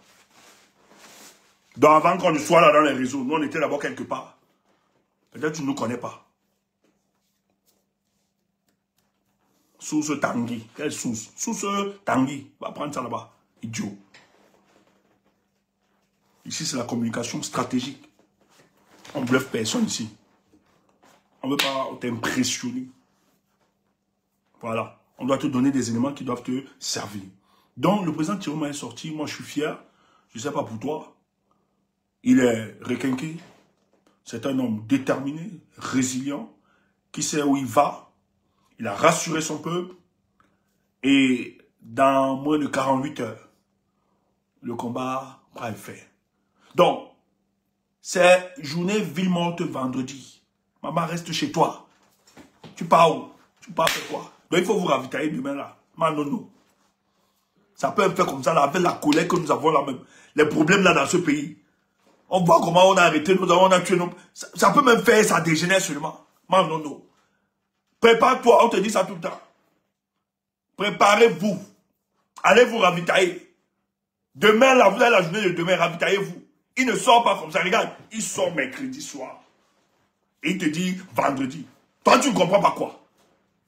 Donc avant qu'on ne soit là dans les réseaux, nous on était là-bas quelque part. Peut-être que tu ne nous connais pas. Source Tanguy. Quelle source? Source Tanguy. Va prendre ça là-bas. Idiot. Ici c'est la communication stratégique. On ne bluffe personne ici. On ne veut pas t'impressionner. Voilà. On doit te donner des éléments qui doivent te servir. Donc, le président Chiroma est sorti. Moi, je suis fier. Je ne sais pas pour toi. Il est requinqué. C'est un homme déterminé, résilient, qui sait où il va. Il a rassuré son peuple. Et dans moins de 48 heures, le combat va être fait. Donc, c'est journée ville morte vendredi. Maman, reste chez toi. Tu pars où? Tu pars faire quoi? Donc, il faut vous ravitailler demain là. Manono. Ça peut être fait comme ça, là, avec la colère que nous avons là même. Les problèmes là dans ce pays. On voit comment on a arrêté, on a tué nos... Ça peut même faire, ça dégénère seulement. Manono. Prépare-toi, on te dit ça tout le temps. Préparez-vous. Allez vous ravitailler. Demain là, vous avez la journée de demain, ravitaillez-vous. Il ne sort pas comme ça, regarde. Il sort mercredi soir. Et il te dit vendredi. Toi, tu ne comprends pas quoi.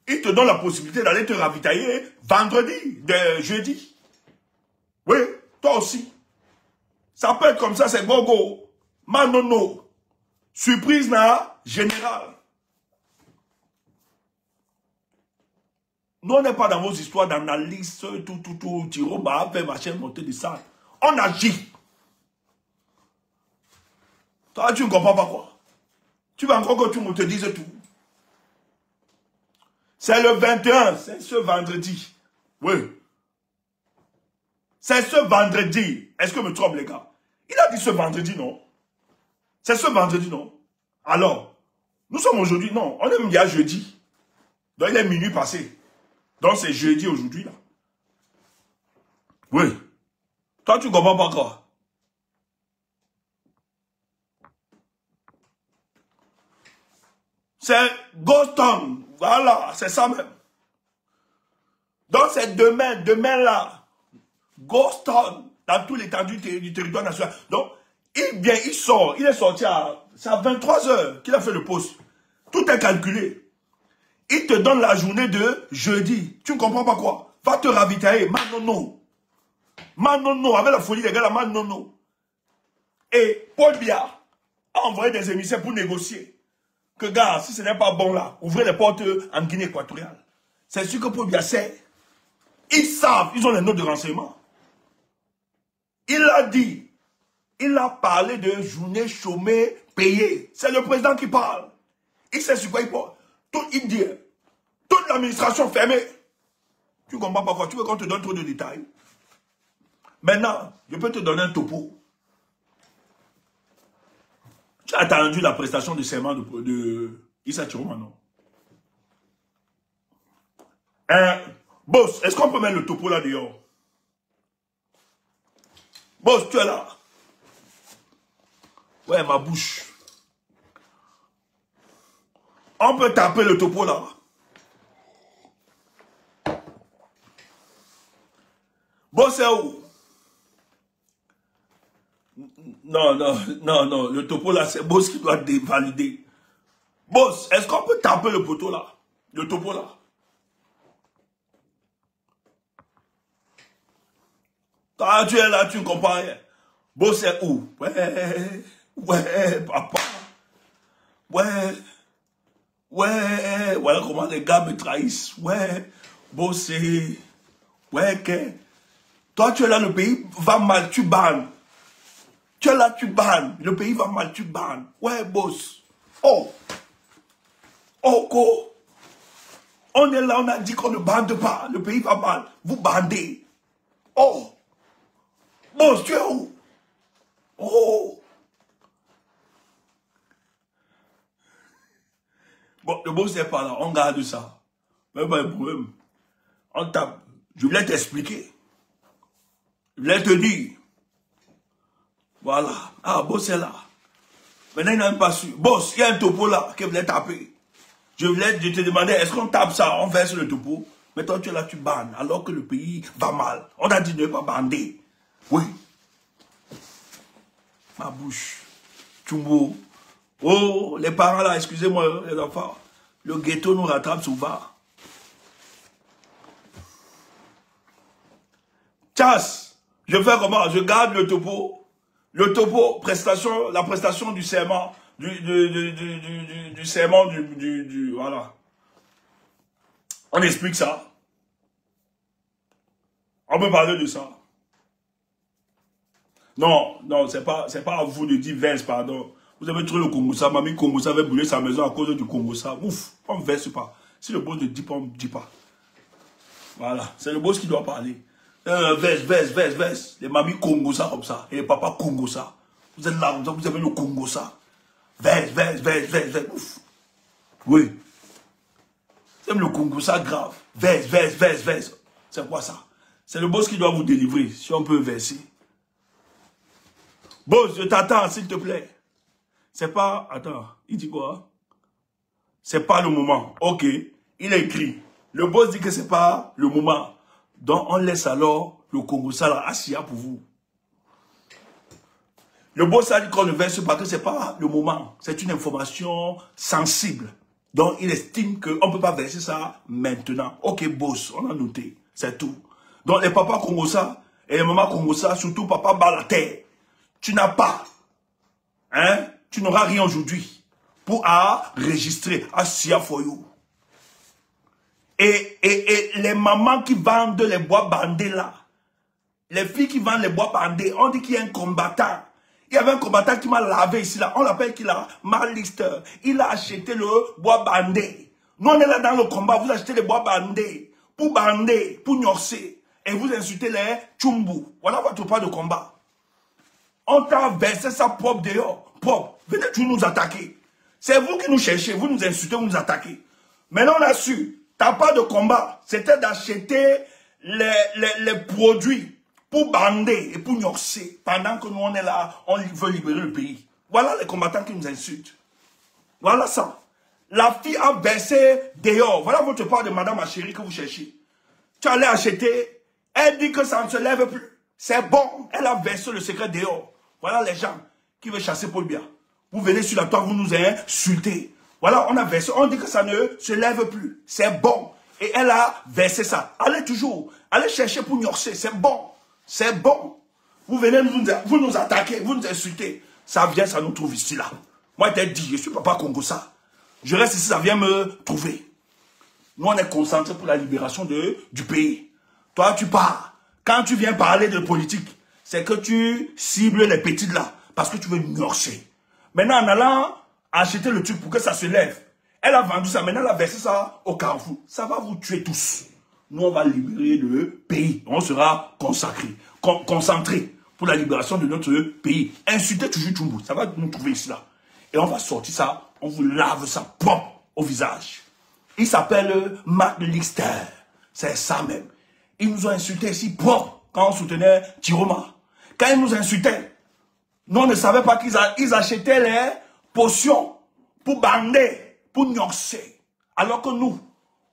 Il te donne la possibilité d'aller te ravitailler vendredi, jeudi. Oui, toi aussi. Ça peut être comme ça, c'est gogo. Manono. Surprise, na, général. Nous, on n'est pas dans vos histoires d'analyse, tout, Chiroma, fait machin, monter des salles. On agit. Toi, tu ne comprends pas quoi. Tu vas encore que tu me te dises tout. C'est le 21, c'est ce vendredi. Oui. C'est ce vendredi. Est-ce que je me trompe, les gars? Il a dit ce vendredi, non? C'est ce vendredi, non? Alors, nous sommes aujourd'hui, non, on est même déjà jeudi. Donc, il est minuit passé. Donc, c'est jeudi aujourd'hui, là. Oui. Toi, tu ne comprends pas quoi? C'est Ghost Town. Voilà, c'est ça même. Donc, c'est demain là. Ghost Town, dans tout l'étendue du territoire national. Donc, il sort. Il est sorti à 23 h qu'il a fait le poste. Tout est calculé. Il te donne la journée de jeudi. Tu ne comprends pas quoi? Va te ravitailler. Manono. Manono, avec la folie des gars là, Manono. Et Paul Biya a envoyé des émissaires pour négocier. Que gars, si ce n'est pas bon là, ouvrez les portes en Guinée équatoriale. C'est sûr que Paul Biya sait. Ils savent, ils ont les notes de renseignement. Il a dit, il a parlé de journée chômée payée. C'est le président qui parle. Il sait sur quoi il parle. Tout Indien, toute l'administration fermée. Tu ne comprends pas quoi? Tu veux qu'on te donne trop de détails? Maintenant, je peux te donner un topo. Tu as attendu la prestation de serment de Issa Chiroma, non? Boss, est-ce qu'on peut mettre le topo là dehors? Boss, tu es là? Ouais, ma bouche. On peut taper le topo là. Boss, c'est où? Non, le topo là, c'est Boss qui doit valider. Boss, est-ce qu'on peut taper le poteau là? Le topo là? Quand tu es là, tu ne comprends rien. Boss, c'est où? Ouais, papa. Ouais, voilà comment les gars me trahissent. Ouais, Boss, c'est... Ouais, que... Toi, tu es là, le pays va mal, tu bannes. Tu es là, tu bannes. Le pays va mal, tu bannes. Ouais, Boss. Oh, quoi? On est là, on a dit qu'on ne bande pas. Le pays va mal. Vous bandez. Oh, Boss, tu es où? Oh. Bon, le Boss n'est pas là. On garde ça. Mais pas de problème. On tape. Je voulais t'expliquer. Je voulais te dire. Voilà. Ah, Boss est là. Maintenant, il n'a même pas su. Boss, il y a un topo là qui voulait taper. Je te demandais, est-ce qu'on tape ça, on verse le topo? Mais toi, tu es là, tu bandes, alors que le pays va mal. On a dit de ne pas bander. Oui. Ma bouche. Chumbo. Oh, les parents là, excusez-moi, les enfants. Le ghetto nous rattrape souvent. Chasse. Je fais comment? Je garde le topo. Le topo, prestation, la prestation du serment. Du serment voilà. On explique ça. On peut parler de ça. Non, c'est pas à vous de dire verse, pardon. Vous avez trouvé le Congossa, mamie Congossa avait brûlé sa maison à cause du Congossa. Ouf, on ne verse pas. Si le boss ne dit pas, on ne dit pas. Voilà, c'est le boss qui doit parler. Verse. Les mamies Congossa comme ça, et les papas Congossa. Vous êtes là, vous avez le Congossa. Verse. Ouf. Oui. C'est le Congossa grave. Verse. C'est quoi ça? C'est le boss qui doit vous délivrer, si on peut verser. Boss, je t'attends, s'il te plaît. C'est pas... Attends, il dit quoi? C'est pas le moment. Ok, il a écrit. Le boss dit que c'est pas le moment. Donc, on laisse alors le Congossa là, assis pour vous. Le boss a dit qu'on ne verse pas, que c'est pas le moment. C'est une information sensible. Donc, il estime qu'on ne peut pas verser ça maintenant. Ok, boss, on a noté. C'est tout. Donc, les papas Congossa et les mamans Congossa, surtout papa Balater, tu n'as pas, hein, tu n'auras rien aujourd'hui pour enregistrer à Sia for you. Et les mamans qui vendent les bois bandés là, les filles qui vendent les bois bandés, on dit qu'il y a un combattant. Il y avait un combattant qui m'a lavé ici là, on l'appelle qu'il a Malister. Il a acheté le bois bandé. Nous on est là dans le combat, vous achetez les bois bandés, pour bander, pour gnorcer, et vous insultez les tchumbu. Voilà votre pas de combat. On t'a versé ça propre dehors. Propre. Venez toujours nous attaquer. C'est vous qui nous cherchez. Vous nous insultez, vous nous attaquez. Maintenant, on a su. T'as pas de combat. C'était d'acheter les produits pour bander et pour gnorcer. Pendant que nous, on est là, on veut libérer le pays. Voilà les combattants qui nous insultent. Voilà ça. La fille a versé dehors. Voilà votre part de madame ma chérie que vous cherchez. Tu allais acheter. Elle dit que ça ne se lève plus. C'est bon. Elle a versé le secret dehors. Voilà les gens qui veulent chasser Paul Biya. Vous venez sur la toile, vous nous insultez. Voilà, on a versé. On dit que ça ne se lève plus. C'est bon. Et elle a versé ça. Allez toujours. Allez chercher pour gnorcer. C'est bon. C'est bon. Vous venez vous nous attaquer, vous nous insultez. Ça vient, ça nous trouve ici, là. Moi, je t'ai dit, je suis papa Congossa. Je reste ici, ça vient me trouver. Nous, on est concentrés pour la libération du pays. Toi, tu pars. Quand tu viens parler de politique, c'est que tu cibles les petites là, parce que tu veux gnorcer. Maintenant, en allant acheter le truc pour que ça se lève, elle a vendu ça, maintenant elle a versé ça au Carrefour. Ça va vous tuer tous. Nous, on va libérer le pays. On sera concentré pour la libération de notre pays. Insultez toujours Tchumbu, ça va nous trouver ici là. Et on va sortir ça, on vous lave ça propre au visage. Il s'appelle Mark Lister. C'est ça même. Ils nous ont insultés ici propre quand on soutenait Tiroma. Quand ils nous insultaient, nous on ne savait pas qu'ils achetaient les potions pour bander, pour gnoxer. Alors que nous,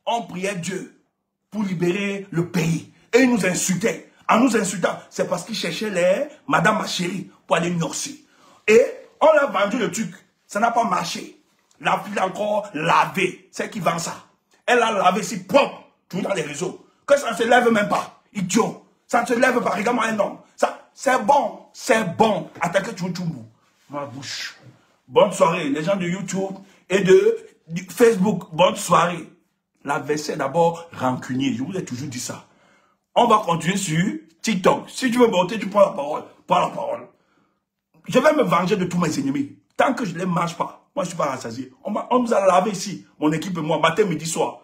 on priait Dieu pour libérer le pays. Et ils nous insultaient. En nous insultant, c'est parce qu'ils cherchaient les Madame ma chérie pour aller gnoxer. Et on a vendu le truc. Ça n'a pas marché. La fille a encore lavé. C'est qui vend ça. Elle a lavé si propre, tout dans les réseaux. Que ça ne se lève même pas. Idiot. Ça ne se lève pas. Regarde-moi un homme. Ça, c'est bon. C'est bon. Attaquez Tchoutoumou. Ma bouche. Bonne soirée. Les gens de YouTube et de Facebook. Bonne soirée. L'adversaire d'abord rancunier. Je vous ai toujours dit ça. On va continuer sur TikTok. Si tu veux monter, tu prends la parole. Prends la parole. Je vais me venger de tous mes ennemis. Tant que je ne les mange pas. Moi, je ne suis pas rassasié. On nous a lavé ici. Mon équipe et moi. Matin, midi, soir.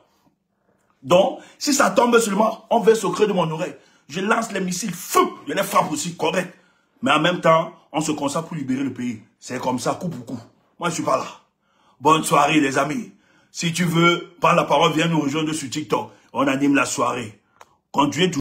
Donc, si ça tombe seulement, on verse au creux de mon oreille. Je lance les missiles. Fou, je les frappe aussi. Correct. Mais en même temps, on se consacre pour libérer le pays. C'est comme ça, coup pour coup. Moi, je ne suis pas là. Bonne soirée, les amis. Si tu veux, prends la parole, viens nous rejoindre sur TikTok. On anime la soirée. Continuez tout.